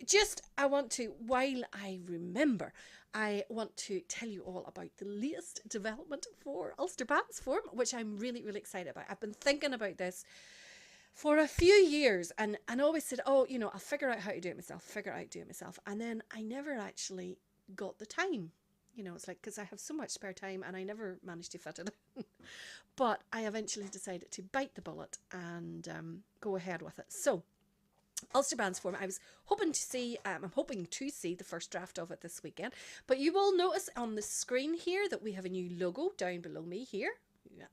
I want to, while I remember, I want to tell you all about the latest development for Ulster Bands Forum, which I'm really, really excited about. I've been thinking about this for a few years and I always said, I'll figure out how to do it myself, And then I never actually got the time. You know, it's like, because I have so much spare time and I never managed to fit it in. But I eventually decided to bite the bullet and go ahead with it. So, Ulster Bands Forum, I was hoping to see, I'm hoping to see the first draft of it this weekend. But you will notice on the screen here that we have a new logo down below me here.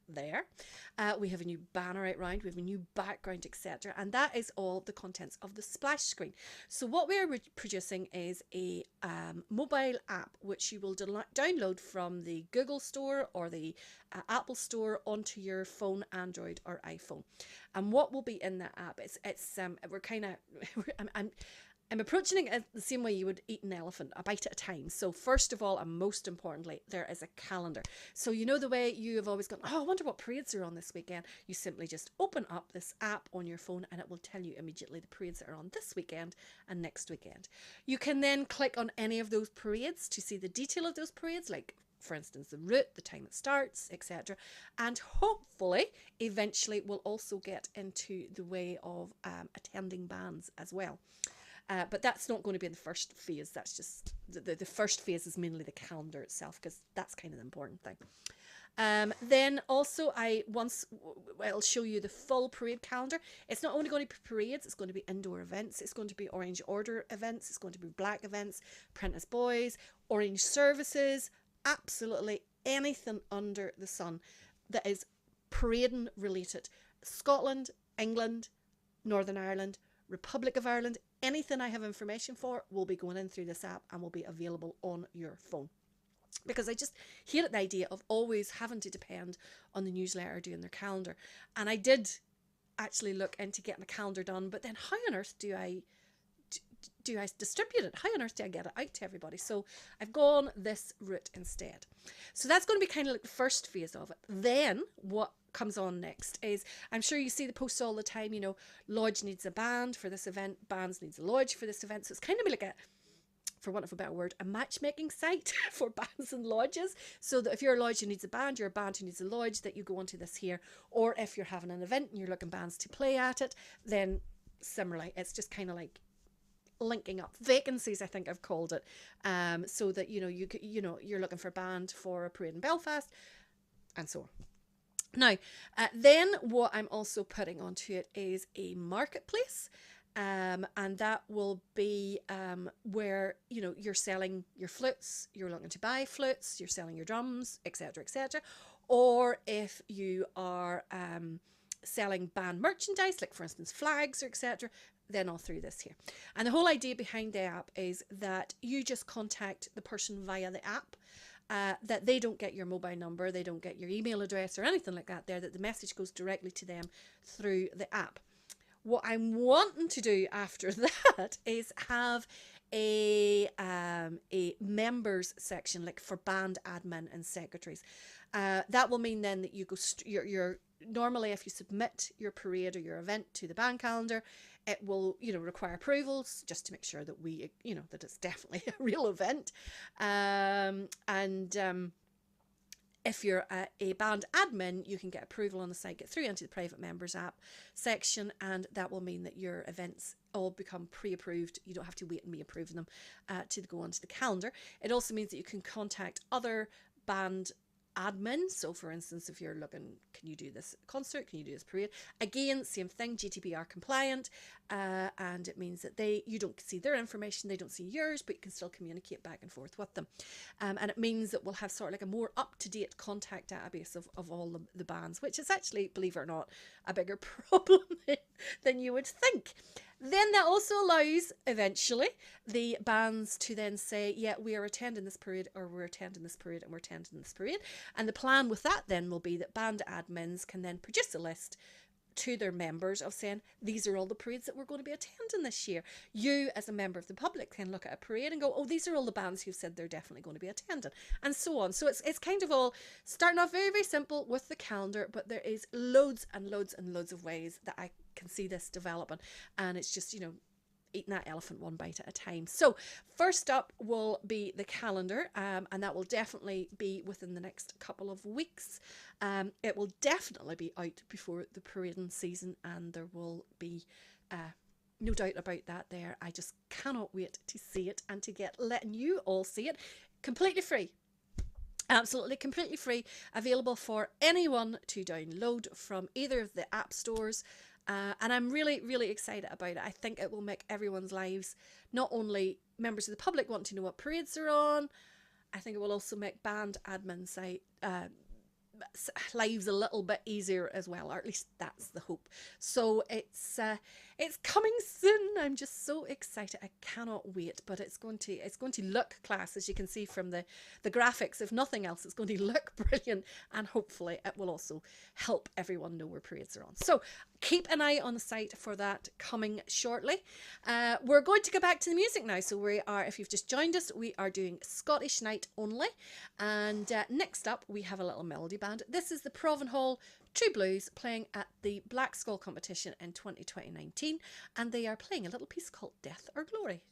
There. We have a new banner out round, we have a new background, etc. And that is all the contents of the splash screen. So what we are producing is a mobile app which you will download from the Google Store or the Apple Store onto your phone, Android or iPhone. And what will be in that app? We're kind of I'm approaching it the same way you would eat an elephant, a bite at a time. So first of all, and most importantly, there is a calendar. So you know the way you have always gone, oh, I wonder what parades are on this weekend. You simply just open up this app on your phone and it will tell you immediately the parades that are on this weekend and next weekend. You can then click on any of those parades to see the detail of those parades, like for instance, the route, the time it starts, etc. And hopefully, eventually, we'll also get into the way of attending bands as well. But that's not going to be in the first phase. That's just the first phase is mainly the calendar itself, because that's kind of the important thing. Then also I'll show you the full parade calendar. It's not only going to be parades, it's going to be indoor events, it's going to be Orange Order events, it's going to be black events, Apprentice Boys, Orange services, absolutely anything under the sun that is parading related. Scotland, England, Northern Ireland, Republic of Ireland, anything I have information for will be going in through this app and will be available on your phone. Because I just hate the idea of always having to depend on the newsletter doing their calendar. And I did actually look into getting a calendar done, but then how on earth do I distribute it? How on earth do I get it out to everybody? So I've gone this route instead. So that's going to be kind of like the first phase of it. Then what comes on next is, I'm sure you see the posts all the time, you know, lodge needs a band for this event, bands needs a lodge for this event. So it's kind of like a, for want of a better word, a matchmaking site for bands and lodges. So that if you're a lodge who needs a band, you're a band who needs a lodge, that you go onto this here. Or if you're having an event and you're looking bands to play at it, then similarly, it's just kind of like linking up vacancies, I think I've called it, so that you're looking for a band for a parade in Belfast, and so on. Now, then what I'm also putting onto it is a marketplace, and that will be where you're selling your flutes, you're looking to buy flutes, you're selling your drums, etc., etc. Or if you are selling band merchandise, like for instance flags or etc., then all through this here. And the whole idea behind the app is that you just contact the person via the app, that they don't get your mobile number, they don't get your email address or anything like that there, that the message goes directly to them through the app. What I'm wanting to do after that is have a members section, like for band admin and secretaries. That will mean then that you go, you're normally if you submit your parade or your event to the band calendar, it will require approvals just to make sure that we that it's definitely a real event, if you're a band admin, you can get approval on the site, get through into the private members app section, and that will mean that your events all become pre-approved. You don't have to wait and me approving them to go onto the calendar. It also means that you can contact other band admin. So for instance, if you're looking, can you do this concert, can you do this parade, again same thing, GDPR compliant, and it means that you don't see their information, they don't see yours, but you can still communicate back and forth with them, and it means that we'll have sort of like a more up-to-date contact database of all the bands, which is actually, believe it or not, a bigger problem than you would think. Then that also allows eventually the bands to then say, yeah, we are attending this parade, or we're attending this parade, and we're attending this parade. And the plan with that then will be that band admins can then produce a list to their members of saying, these are all the parades that we're going to be attending this year. You as a member of the public can look at a parade and go, oh, these are all the bands who've said they're definitely going to be attending, and so on. So it's kind of all starting off very, very simple with the calendar, but there is loads and loads and loads of ways that I can see this developing, and it's just eating that elephant one bite at a time. So first up will be the calendar, and that will definitely be within the next couple of weeks. It will definitely be out before the parading season, and there will be no doubt about that there. I just cannot wait to see it and to letting you all see it completely free. Absolutely completely free, available for anyone to download from either of the app stores. And I'm really, really excited about it. I think it will make everyone's lives, not only members of the public want to know what parades are on, I think it will also make band admin lives a little bit easier as well, or at least that's the hope. So it's coming soon. I'm just so excited. I cannot wait. But it's going to look class, as you can see from the graphics. If nothing else, it's going to look brilliant, and hopefully it will also help everyone know where parades are on. So keep an eye on the site for that coming shortly. We're going to go back to the music now. So we are, if you've just joined us, we are doing Scottish Night only. And next up, we have a little melody band. This is the Provenhall True Blues playing at the Black Skull competition in 2019. And they are playing a little piece called Death or Glory.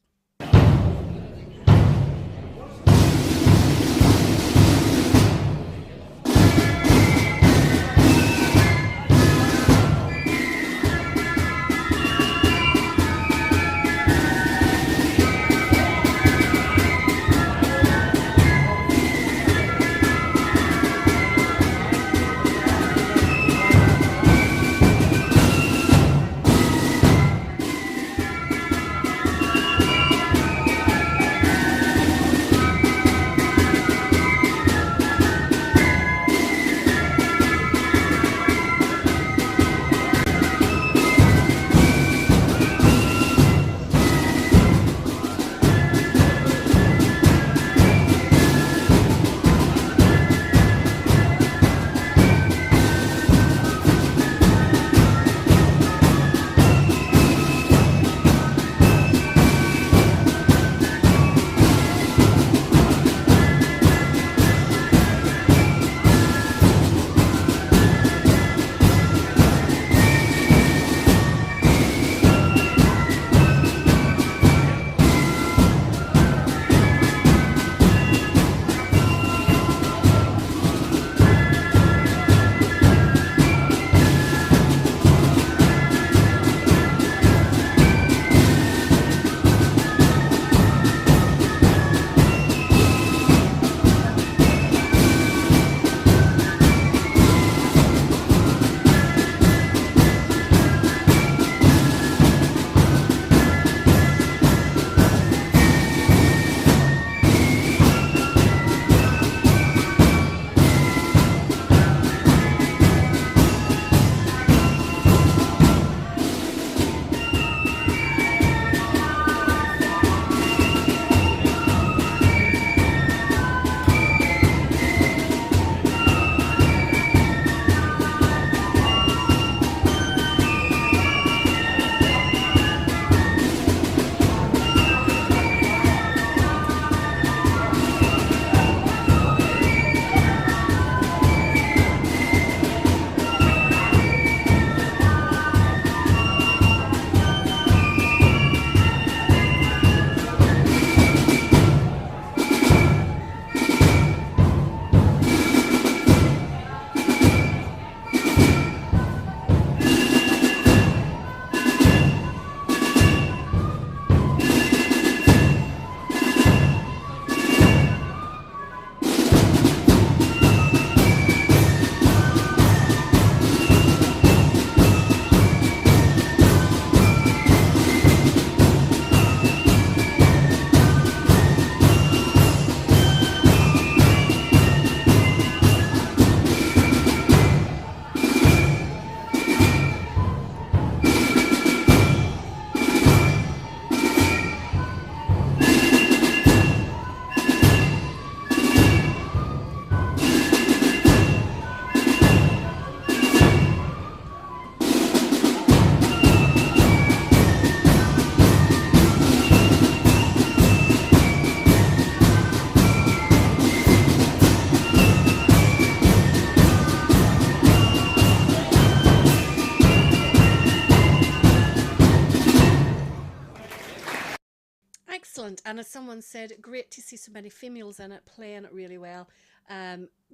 Excellent. And as someone said, great to see so many females in it playing it really well.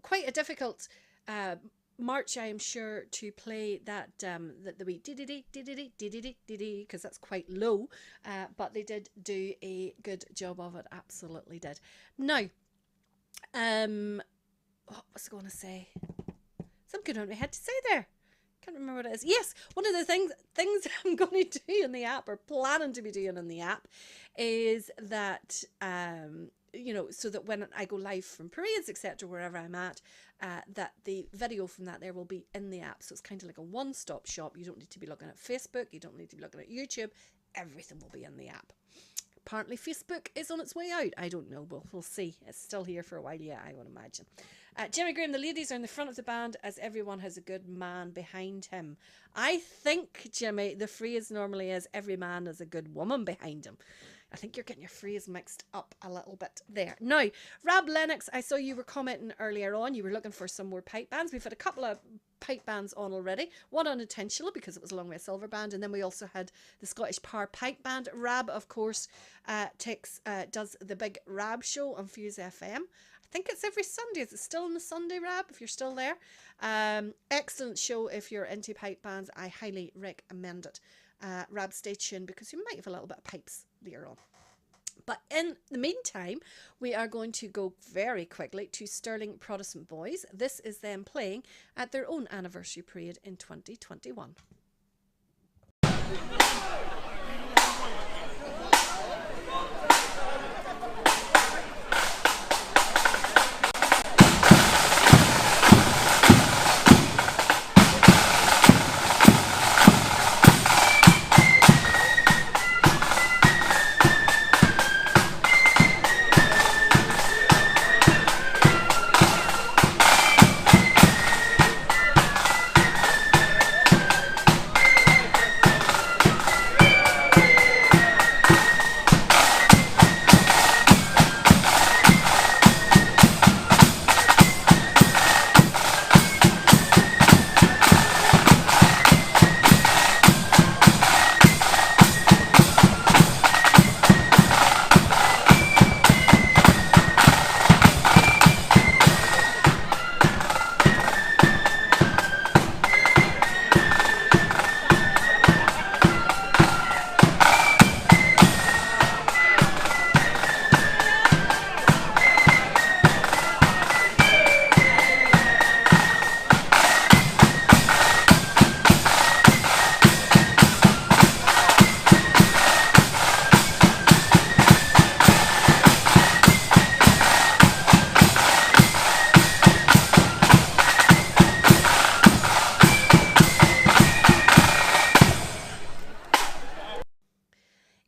Quite a difficult march, I am sure, to play that the wee dee because that's quite low, but they did do a good job of it. Absolutely did. Now, what was I going to say? Some good on my head to say there. Can't remember what it is. Yes, one of the things I'm going to do in the app, or planning to be doing in the app, is that so that when I go live from parades, etc., wherever I'm at, that the video from that there will be in the app. So it's kind of like a one-stop shop. You don't need to be looking at Facebook. You don't need to be looking at YouTube. Everything will be in the app. Apparently Facebook is on its way out. I don't know. We'll see. It's still here for a while, yeah, I would imagine. Jimmy Graham, the ladies are in the front of the band as everyone has a good man behind him. I think, Jimmy, the phrase normally is every man has a good woman behind him. I think you're getting your phrase mixed up a little bit there. Now, Rab Lennox, I saw you were commenting earlier on. You were looking for some more pipe bands. We've had a couple of pipe bands on already. One unintentional because it was along with a silver band. And then we also had the Scottish Power Pipe Band. Rab, of course, does the big Rab show on Fuse FM. I think it's every Sunday. Is it still on the Sunday, Rab, if you're still there? Excellent show if you're into pipe bands. I highly recommend it. Rab, stay tuned because you might have a little bit of pipes later on. But in the meantime, we are going to go very quickly to Stirling Protestant Boys. This is them playing at their own anniversary parade in 2021.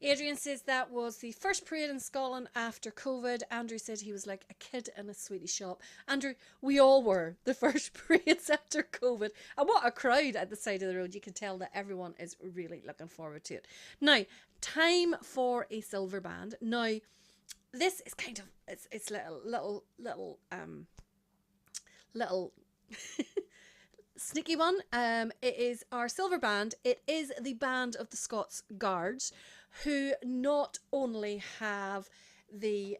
Adrian says that was the first parade in Scotland after COVID. Andrew said he was like a kid in a sweetie shop. Andrew, we all were the first parades after COVID. And what a crowd at the side of the road. You can tell that everyone is really looking forward to it. Now, time for a silver band. Now, this is kind of, it's little sneaky one. It is our silver band. It is the band of the Scots Guards, who not only have the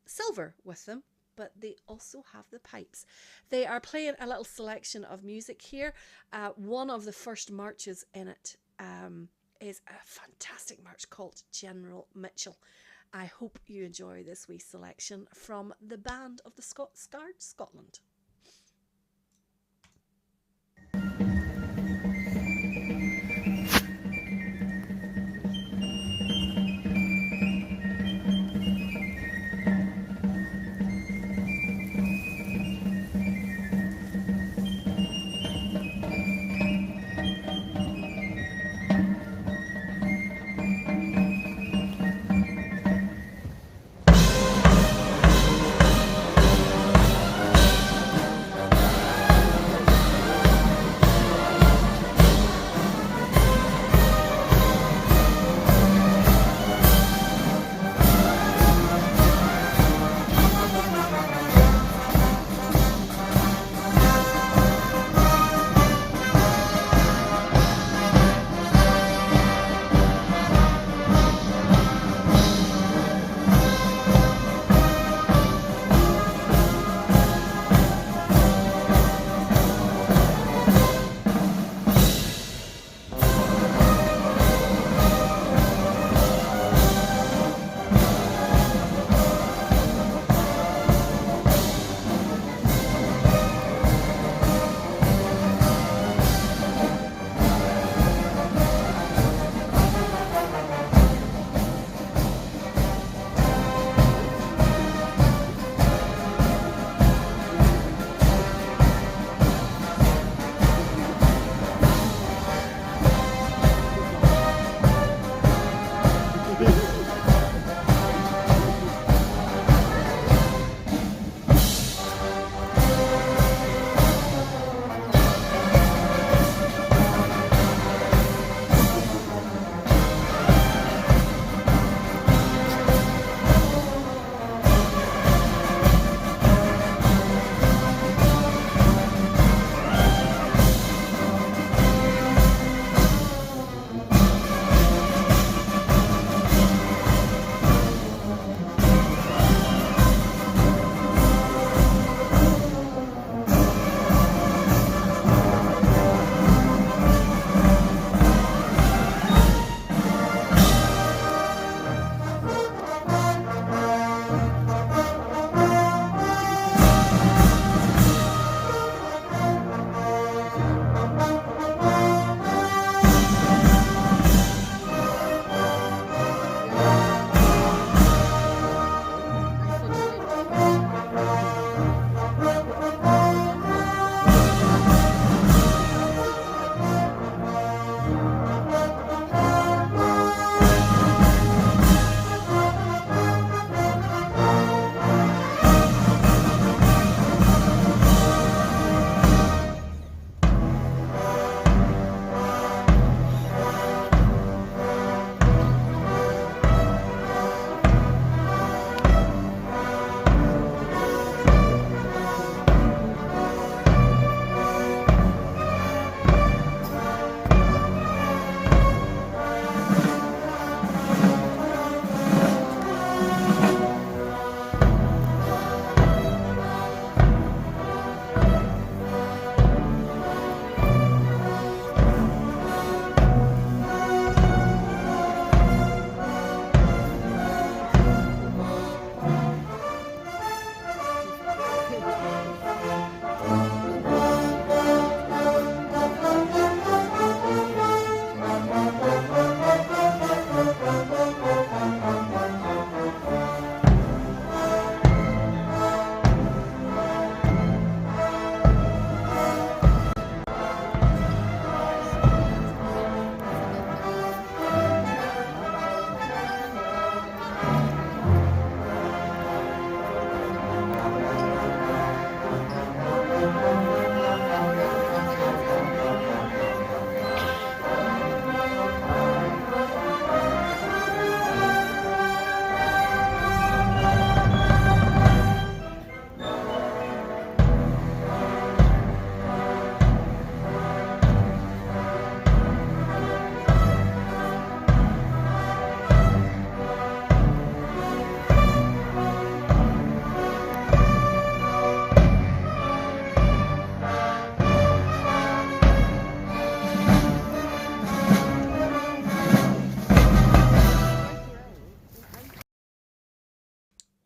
silver with them, but they also have the pipes. They are playing a little selection of music here. One of the first marches in it is a fantastic march called General Mitchell. I hope you enjoy this wee selection from the band of the Scots Guards, Scotland.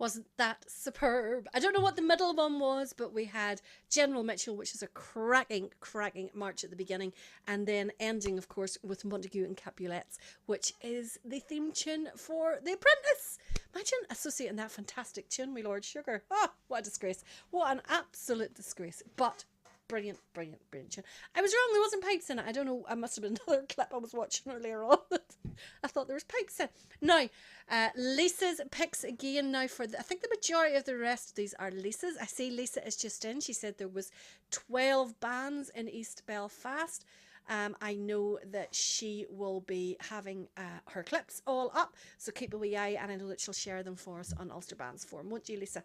Wasn't that superb? I don't know what the middle one was, but we had General Mitchell, which is a cracking march at the beginning, and then ending, of course, with Montague and Capulets, which is the theme tune for The Apprentice. Imagine associating that fantastic tune with Lord Sugar. Oh, what a disgrace. What an absolute disgrace. But brilliant tune. I was wrong, there wasn't pipes in it. I don't know, it must have been another clip I was watching earlier on. I thought there was pipes in. Now, Lisa's picks again now for, I think the majority of the rest of these are Lisa's. I see Lisa is just in. She said there was 12 bands in East Belfast. I know that she will be having her clips all up, so keep a wee eye, and I know that she'll share them for us on Ulster Bands forum, won't you, Lisa?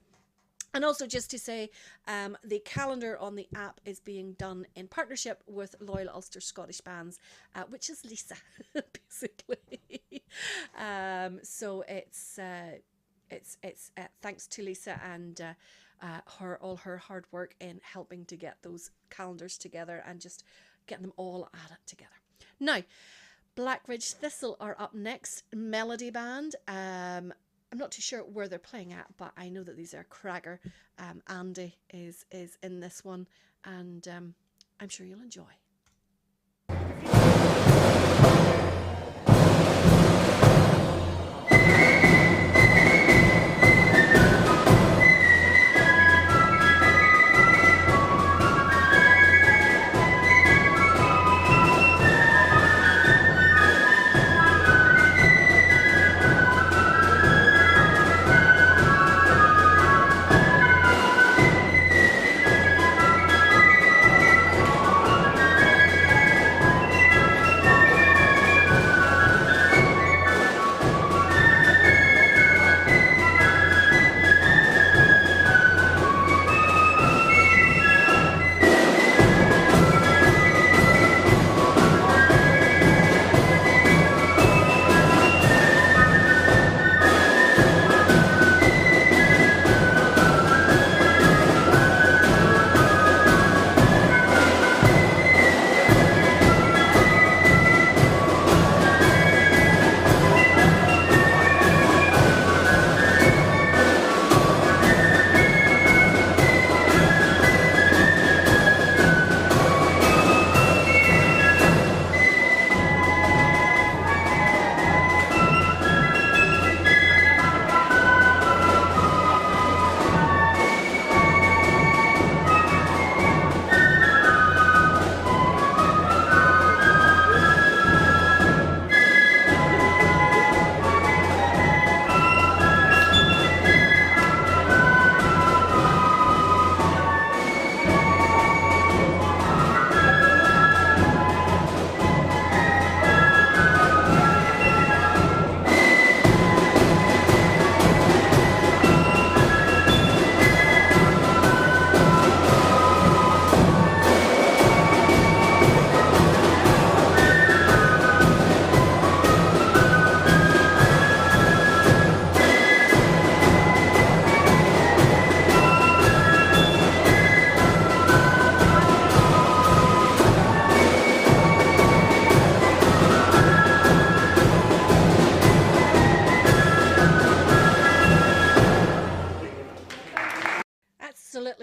And also just to say, the calendar on the app is being done in partnership with Loyal Ulster Scottish Bands, which is Lisa, basically. So it's thanks to Lisa and all her hard work in helping to get those calendars together and just getting them all added together. Now, Blackridge Thistle are up next, Melody Band. I'm not too sure where they're playing at, but I know that these are cracker. Andy is in this one, and I'm sure you'll enjoy.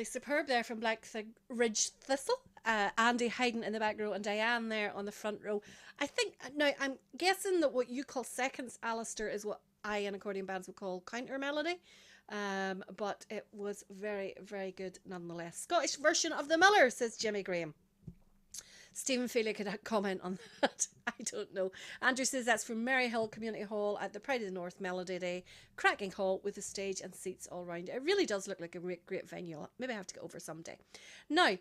Superb there from Blackridge Thistle. Andy hiding in the back row and Diane there on the front row. I think, now I'm guessing that what you call seconds, Alistair, is what I and accordion bands would call counter melody. But it was very, very good nonetheless. Scottish version of the Miller, says Jimmy Graham. Stephen Feely could comment on that. I don't know. Andrew says that's from Maryhill Community Hall at the Pride of the North Melody Day. Cracking hall with a stage and seats all round. It really does look like a great venue. Maybe I have to get over someday. Now,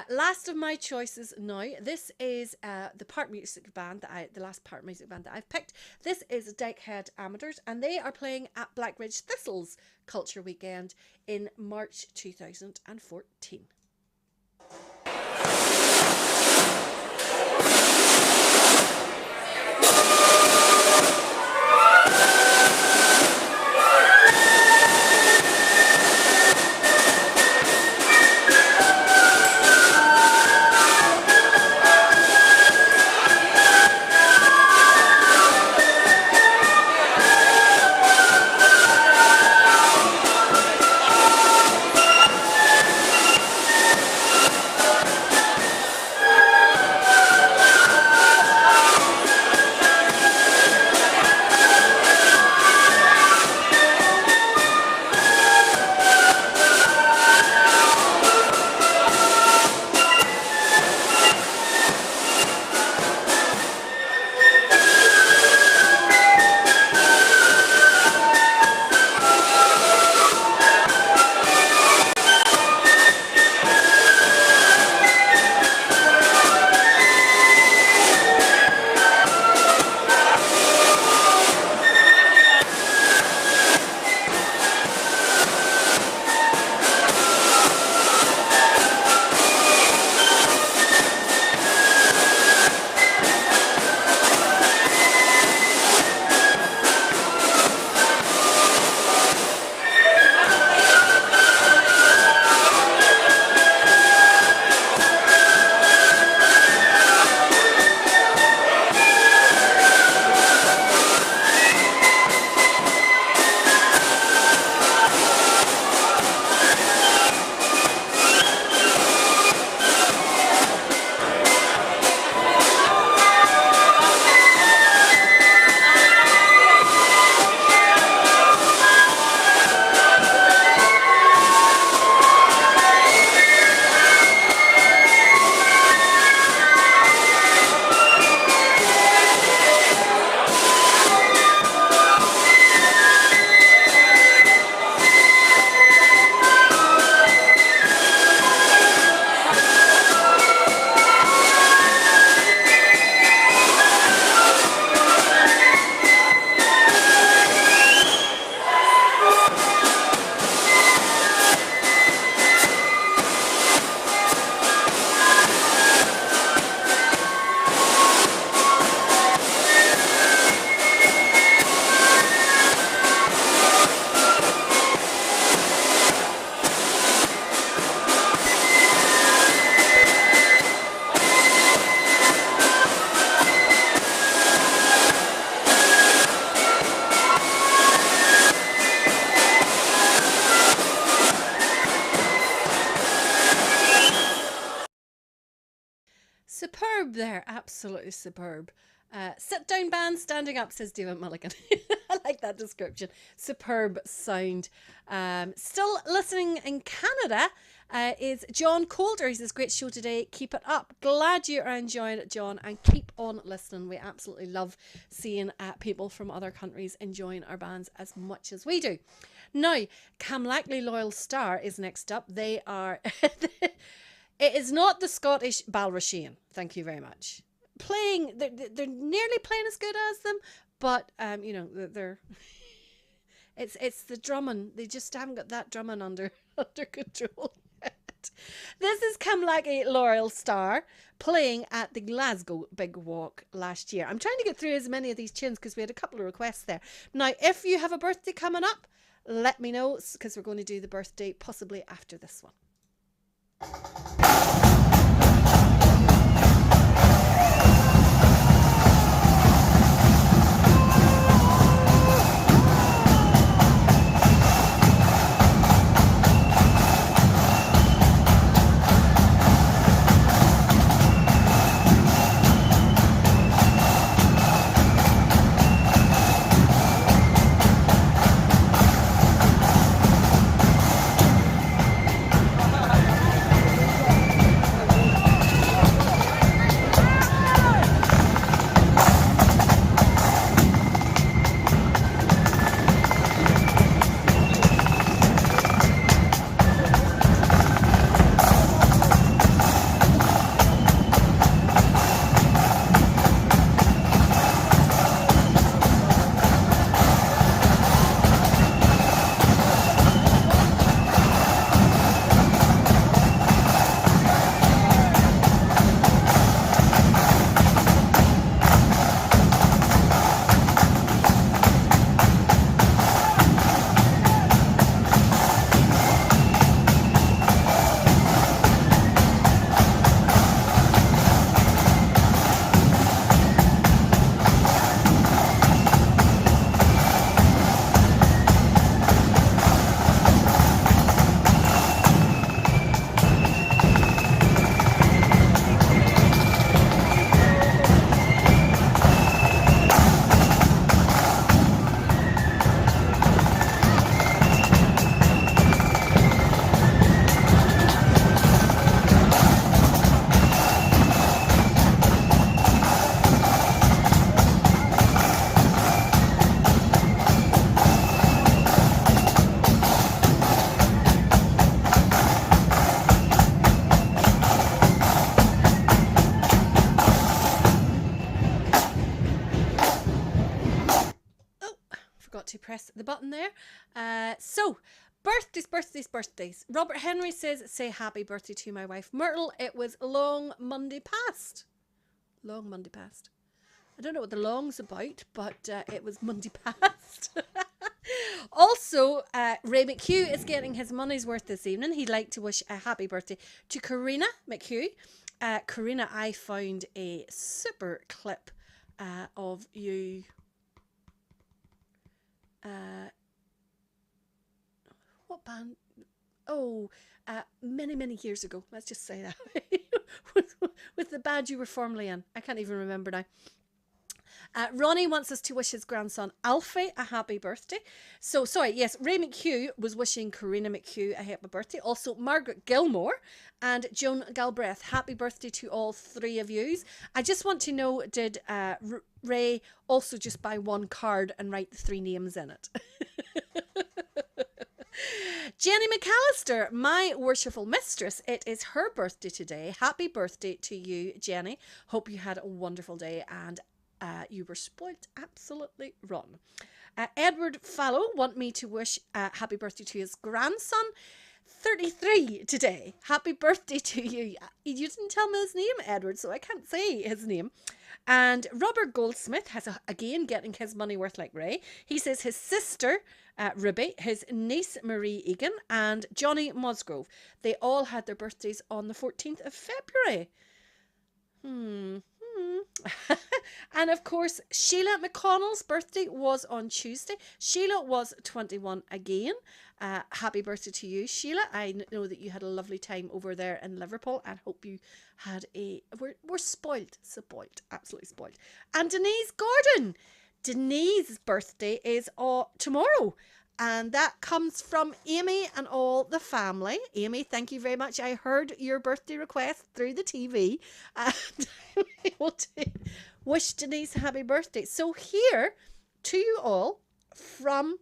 last of my choices now. This is the part music band the last part music band that I've picked. This is Deckhead Amateurs, and they are playing at Blackridge Thistle's Culture Weekend in March 2014. superb there. Absolutely superb. Sit down band, standing up, says David Mulligan. I like that description. Superb sound. Still listening in Canada is John Coulter. He says, great show today. Keep it up. Glad you are enjoying it, John, and keep on listening. We absolutely love seeing people from other countries enjoying our bands as much as we do. Now, Cambuslang Loyal Star is next up. They are... It is not the Scottish Balrasheen. Thank you very much. They're nearly playing as good as them, but they're it's the drumming. They just haven't got that drumming under control yet. This is Cambuslang Laurel Star playing at the Glasgow Big Walk last year. I'm trying to get through as many of these tunes because we had a couple of requests there. Now, if you have a birthday coming up, let me know, because we're going to do the birthday possibly after this one. To press the button there. So birthdays. Robert Henry says, say happy birthday to my wife Myrtle. It was long Monday past. I don't know what the long's about, but it was Monday past. Also, Ray McHugh is getting his money's worth this evening. He'd like to wish a happy birthday to Karina McHugh. Karina, I found a super clip of you. What band? Many years ago. Let's just say that. with the band you were formerly in. I can't even remember now. Ronnie wants us to wish his grandson Alfie a happy birthday. So, sorry, yes, Ray McHugh was wishing Karina McHugh a happy birthday. Also, Margaret Gilmore and Joan Galbraith. Happy birthday to all three of yous. I just want to know, did Ray also just buy one card and write the three names in it? Jenny McAllister, my worshipful mistress, it is her birthday today. Happy birthday to you, Jenny. Hope you had a wonderful day and you were spoilt absolutely wrong. Edward Fallow want me to wish happy birthday to his grandson, 33 today. Happy birthday to you. You didn't tell me his name, Edward, so I can't say his name. And Robert Goldsmith has again getting his money worth like Ray. He says his sister Ruby, his niece Marie Egan, and Johnny Musgrove, they all had their birthdays on the 14th of February. And of course, Sheila McConnell's birthday was on Tuesday. Sheila was 21 again. Happy birthday to you, Sheila. I know that you had a lovely time over there in Liverpool and hope you had we're spoiled, absolutely spoiled. And Denise Gordon. Denise's birthday is tomorrow. And that comes from Amy and all the family. Amy, thank you very much. I heard your birthday request through the TV. And I want to wish Denise a happy birthday. So here to you all from,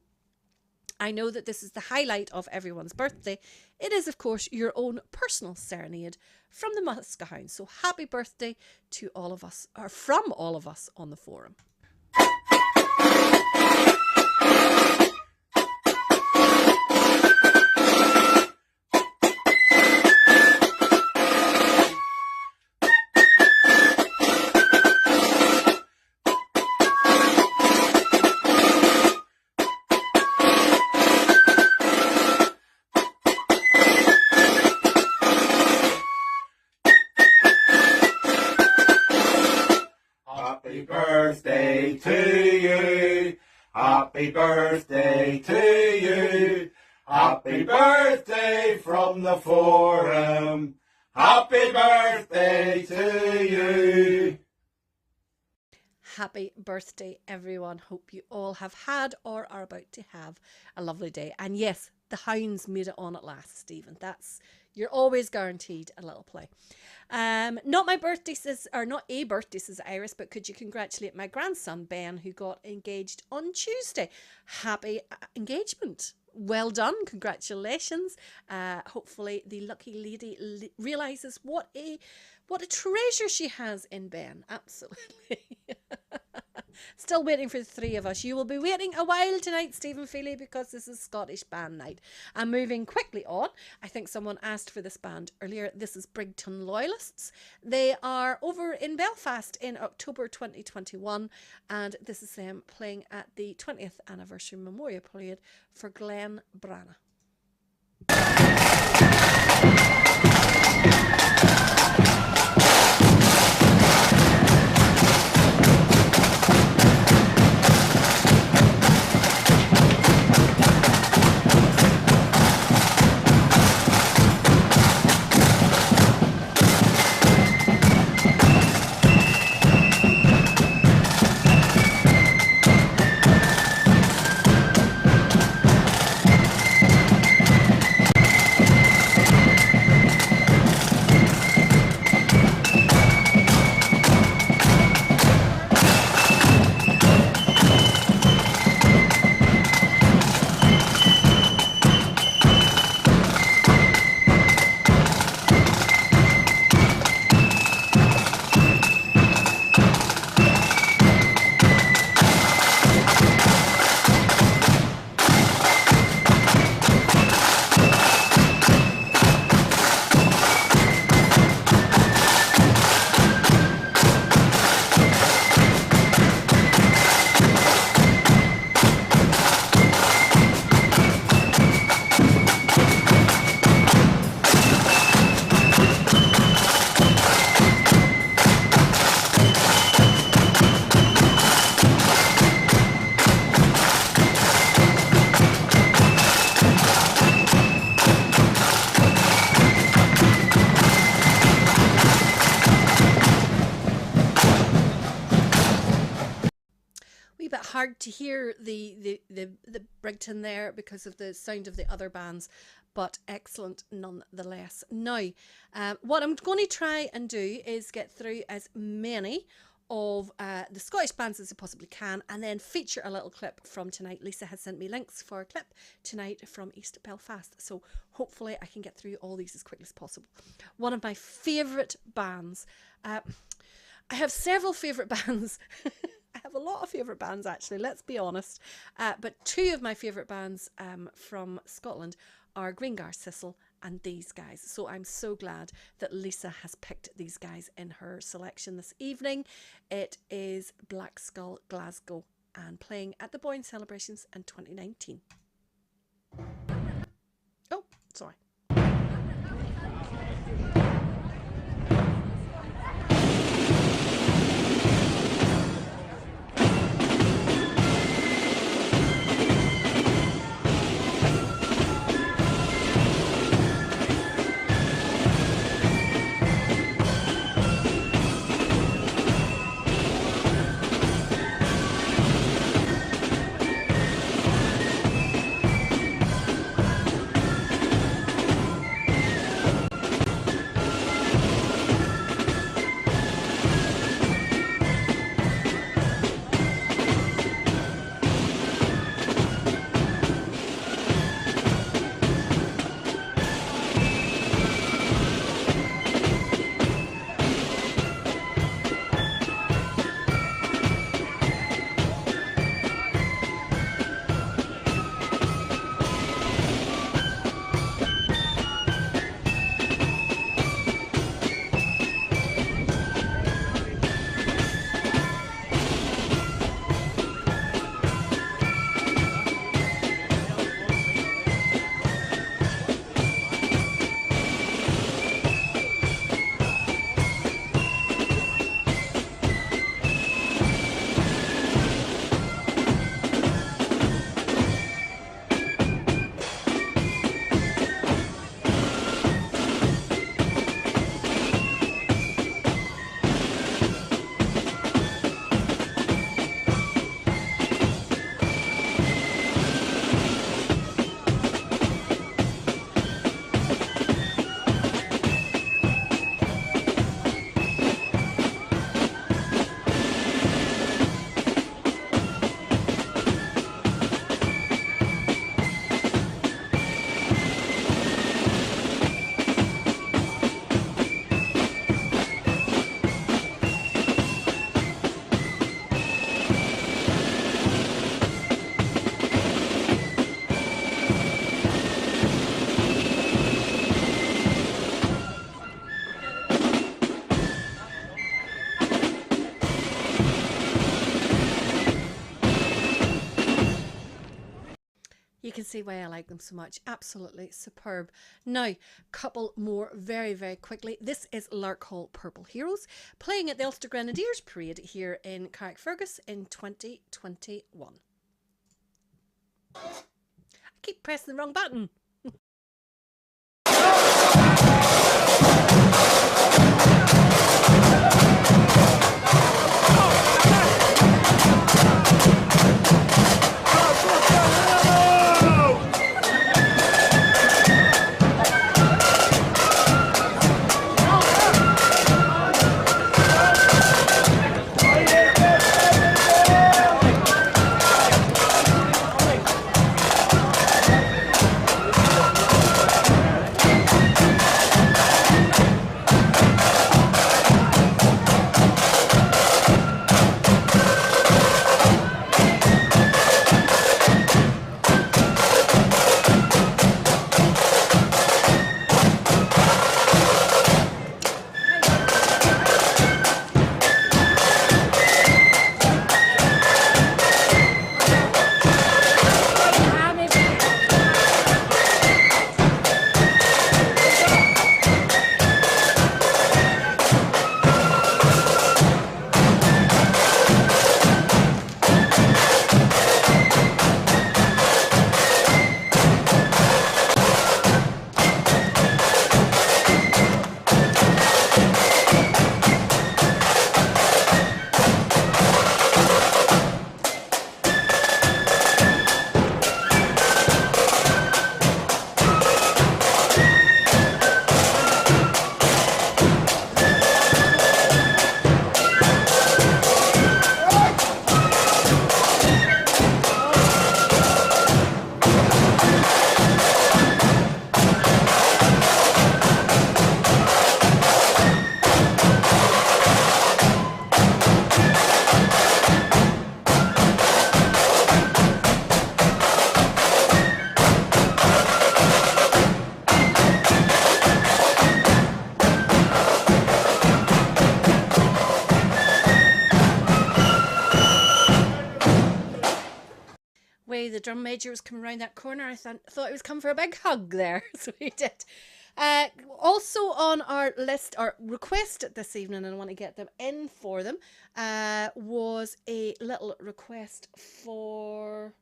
I know that this is the highlight of everyone's birthday. It is, of course, your own personal serenade from the Muskehound. So happy birthday to all of us, or from all of us on the forum. Happy birthday to you. Happy birthday to you. Happy birthday from the forum. Happy birthday to you. Happy birthday, everyone. Hope you all have had or are about to have a lovely day. And yes, the Hounds made it on at last, Stephen. You're always guaranteed a little play. Not my birthday, not a birthday, says Iris, but could you congratulate my grandson, Ben, who got engaged on Tuesday? Happy engagement. Well done. Congratulations. Hopefully the lucky lady realises what a treasure she has in Ben. Absolutely. Still waiting for the three of us. You will be waiting a while tonight, Stephen Feely, because this is Scottish band night. And moving quickly on, I think someone asked for this band earlier. This is Brigton Loyalists. They are over in Belfast in October 2021, and this is them playing at the 20th anniversary memorial parade for Glen Brana. Hard to hear the Brigton there because of the sound of the other bands, but excellent nonetheless. Now, what I'm going to try and do is get through as many of the Scottish bands as I possibly can, and then feature a little clip from tonight. Lisa has sent me links for a clip tonight from East Belfast, so hopefully I can get through all these as quickly as possible. One of my favourite bands, I have several favourite bands. I have a lot of favourite bands, actually, let's be honest. But two of my favourite bands from Scotland are Greengar Thistle and these guys. So I'm so glad that Lisa has picked these guys in her selection this evening. It is Black Skull Glasgow and playing at the Boyne Celebrations in 2019. Oh, sorry. see why I like them so much. Absolutely superb. Now, couple more very, very quickly. This is Larko Purple Heroes playing at the Ulster Grenadiers Parade here in Carrickfergus in 2021. I keep pressing the wrong button. The drum major was coming around that corner. I thought he was coming for a big hug there. So he did. Also on our list, our request this evening, and I want to get them in for them, was a little request for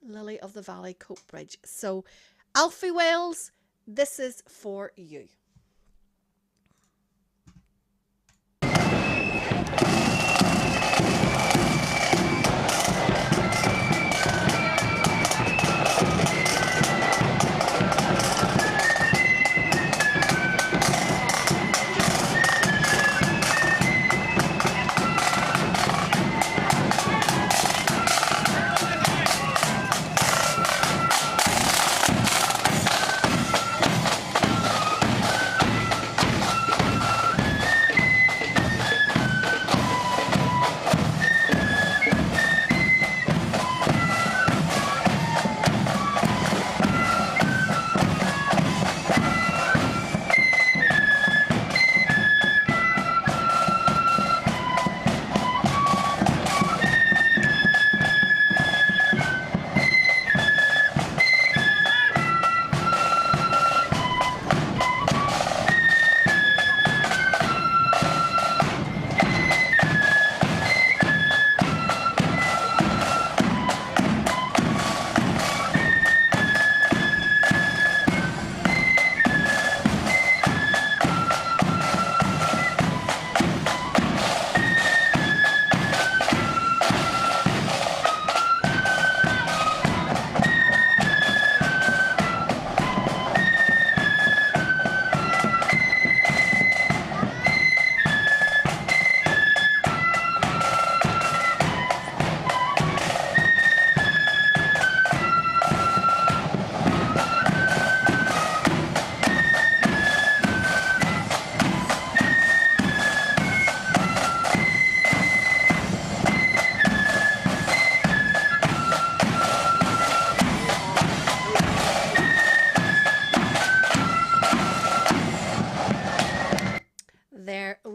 Lily of the Valley Cope Bridge. So Alfie Wells, this is for you.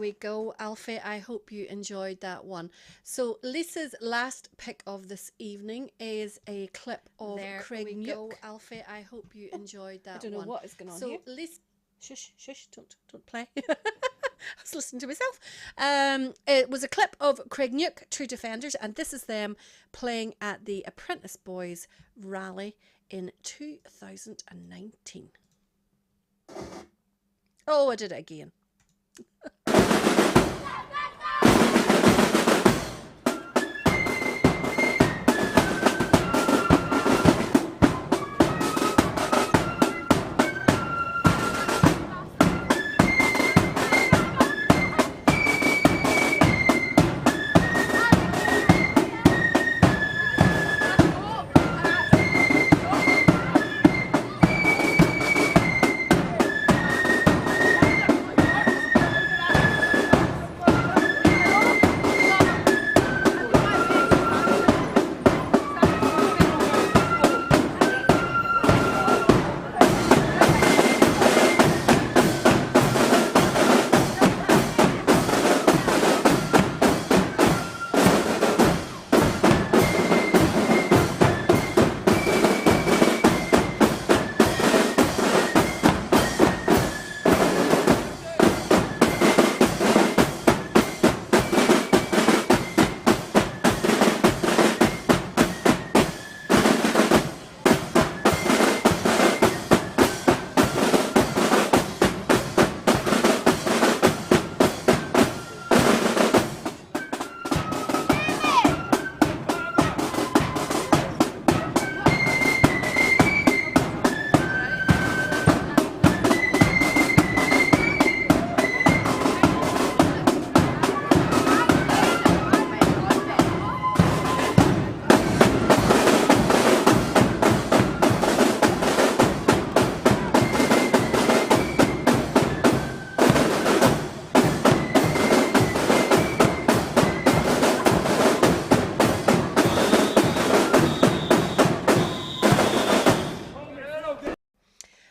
we go, Alfie. I hope you enjoyed that one. So Lisa's last pick of this evening is a clip of Craig Nuke. Go, Alfie. I hope you enjoyed that one. I don't know what is going on here. So Lisa, shush, don't play. I was listening to myself. It was a clip of Craig Nuke, True Defenders, and this is them playing at the Apprentice Boys Rally in 2019. Oh, I did it again.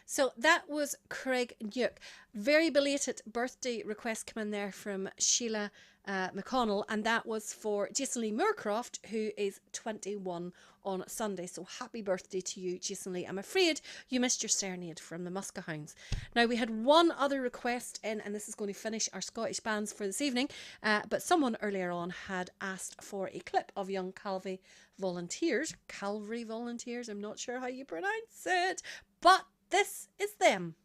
So that was Craig Nuke. Very belated birthday request come in there from Sheila McConnell, and that was for Jason Lee Moorcroft, who is 21 on Sunday. So happy birthday to you, Jason Lee. I'm afraid you missed your serenade from the Muskehounds. Now, we had one other request in, and this is going to finish our Scottish bands for this evening, but someone earlier on had asked for a clip of young Calvary Volunteers, I'm not sure how you pronounce it, but this is them.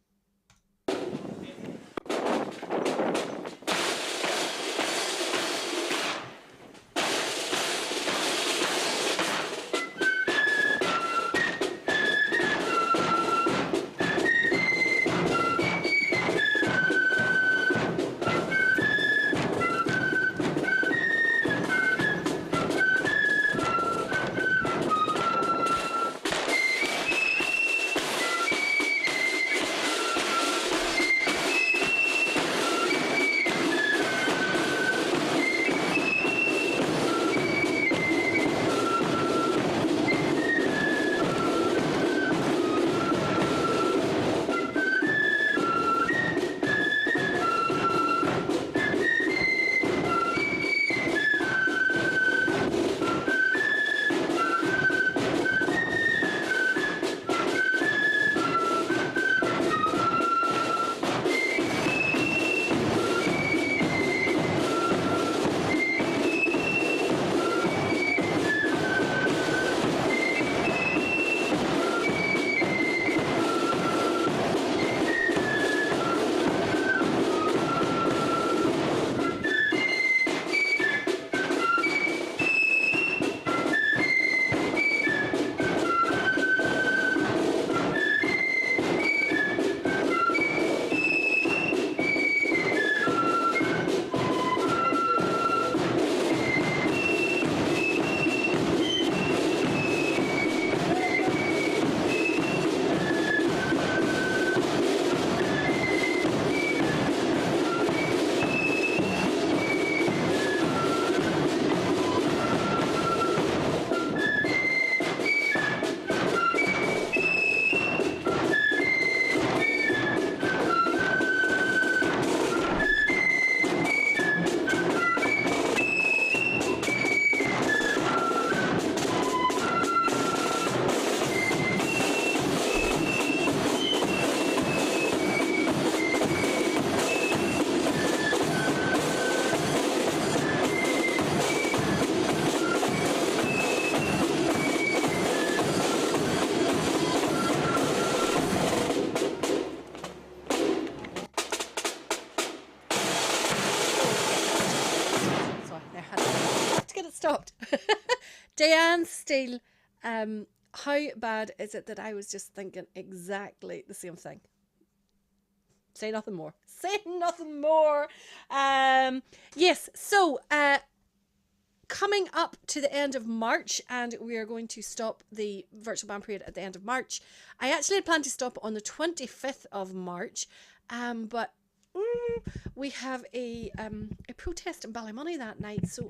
stopped. Diane Steele, how bad is it that I was just thinking exactly the same thing? Say nothing more. Say nothing more. Yes, so coming up to the end of March, and we are going to stop the virtual band parade at the end of March. I actually had planned to stop on the 25th of March, but we have a protest in Ballymoney that night, so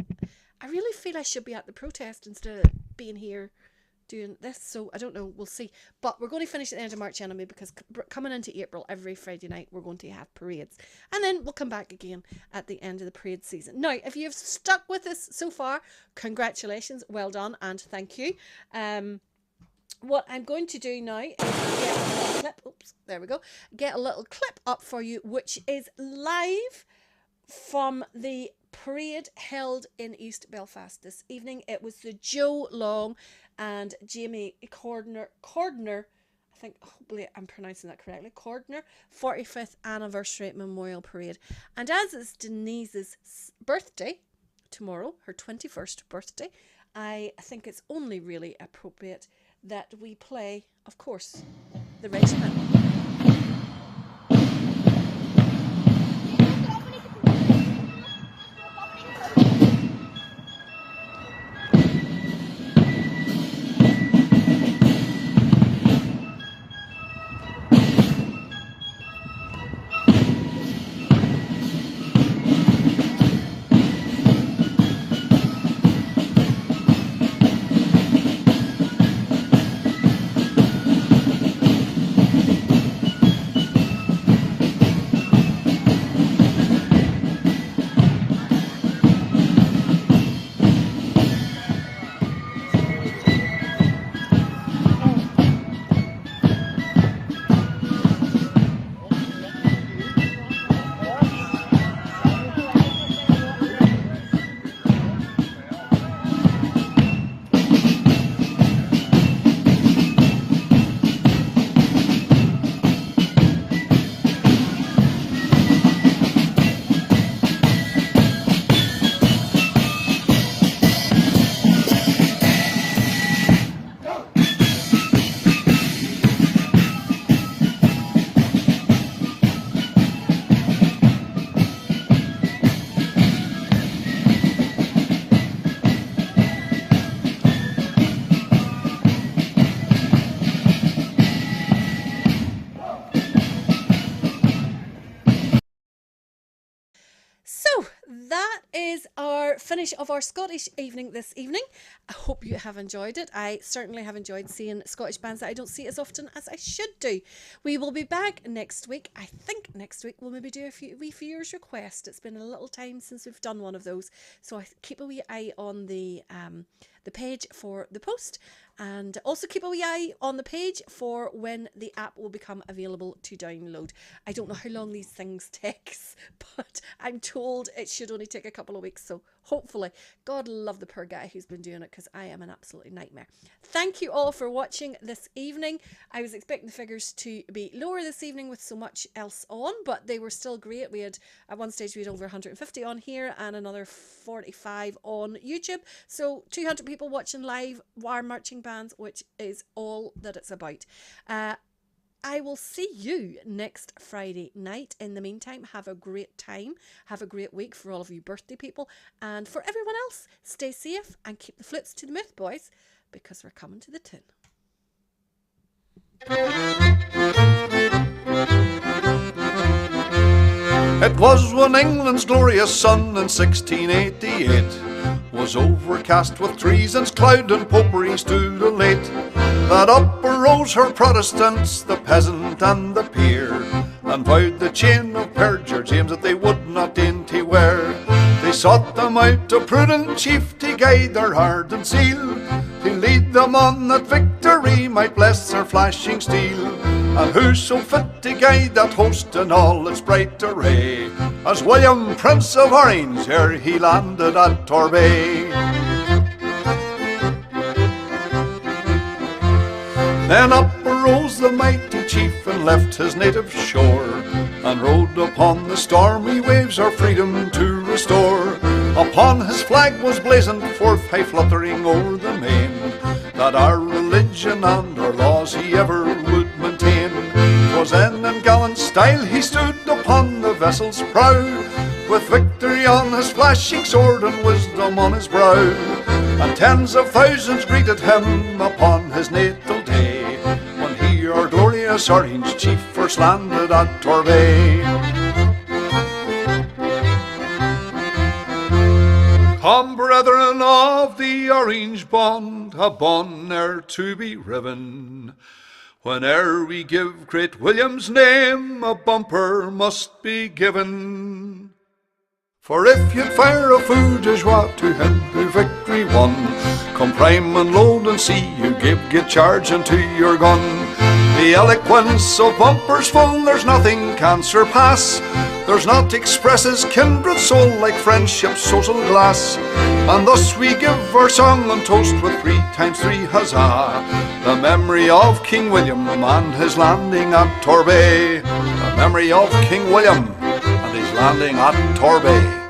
I really feel I should be at the protest instead of being here doing this, so I don't know, we'll see. But we're going to finish at the end of March anyway, because coming into April, every Friday night we're going to have parades, and then we'll come back again at the end of the parade season. Now, if you've stuck with us so far, congratulations, well done, and thank you. What I'm going to do now is get a little clip. Oops, there we go. Get a little clip up for you, which is live from the parade held in East Belfast this evening. It was the Joe Long and Jamie Cordner, I think, hopefully I'm pronouncing that correctly, Cordner 45th anniversary memorial parade. And as it's Denise's birthday tomorrow, her 21st birthday, I think it's only really appropriate that we play, of course, the regiment. Finish of our Scottish evening this evening. I hope you have enjoyed it. I certainly have enjoyed seeing Scottish bands that I don't see as often as I should do. We will be back next week. I think next week we'll maybe do a few viewers' request. It's been a little time since we've done one of those, so I keep a wee eye on the page for the post, and also keep a wee eye on the page for when the app will become available to download. I don't know how long these things takes, but I'm told it should only take a couple of weeks, so hopefully. God love the poor guy who's been doing it, because I am an absolute nightmare. Thank you all for watching this evening. I was expecting the figures to be lower this evening with so much else on, but they were still great. We had, at one stage, we had over 150 on here and another 45 on YouTube, so 200 people watching live our marching bands, which is all that it's about. I will see you next Friday night. In the meantime, have a great time. Have a great week for all of you birthday people. And for everyone else, stay safe and keep the flutes to the myth, boys, because we're coming to the tin. It was when England's glorious sun in 1688 was overcast with treason's cloud and popery stood elate, that up arose her Protestants, the peasant and the peer, and vowed the chain of perjure James that they would not dainty wear. They sought them out a prudent chief to guide their heart and zeal, to lead them on that victory might bless their flashing steel. And who so fit to guide that host in all its bright array as William, Prince of Orange, ere he landed at Torbay? Then up arose the mighty chief and left his native shore, and rode upon the stormy waves our freedom to restore. Upon his flag was blazoned forth, high fluttering o'er the main, that our religion and our laws he ever would maintain. 'Twas then in gallant style he stood upon the vessel's prow, with victory on his flashing sword and wisdom on his brow. And tens of thousands greeted him upon his natal day, when he, our glorious Orange chief, first landed at Torbay. Come, brethren of the Orange bond, a bond ne'er to be riven. Whene'er we give great William's name, a bumper must be given. For if you'd fire a fou de joie to him who victory won, come prime and load and see you give charge unto your gun. The eloquence of bumpers full there's nothing can surpass. There's naught expresses kindred soul like friendship's social glass. And thus we give our song and toast with 3 times 3 huzzah, the memory of King William and his landing at Torbay. The memory of King William and his landing at Torbay.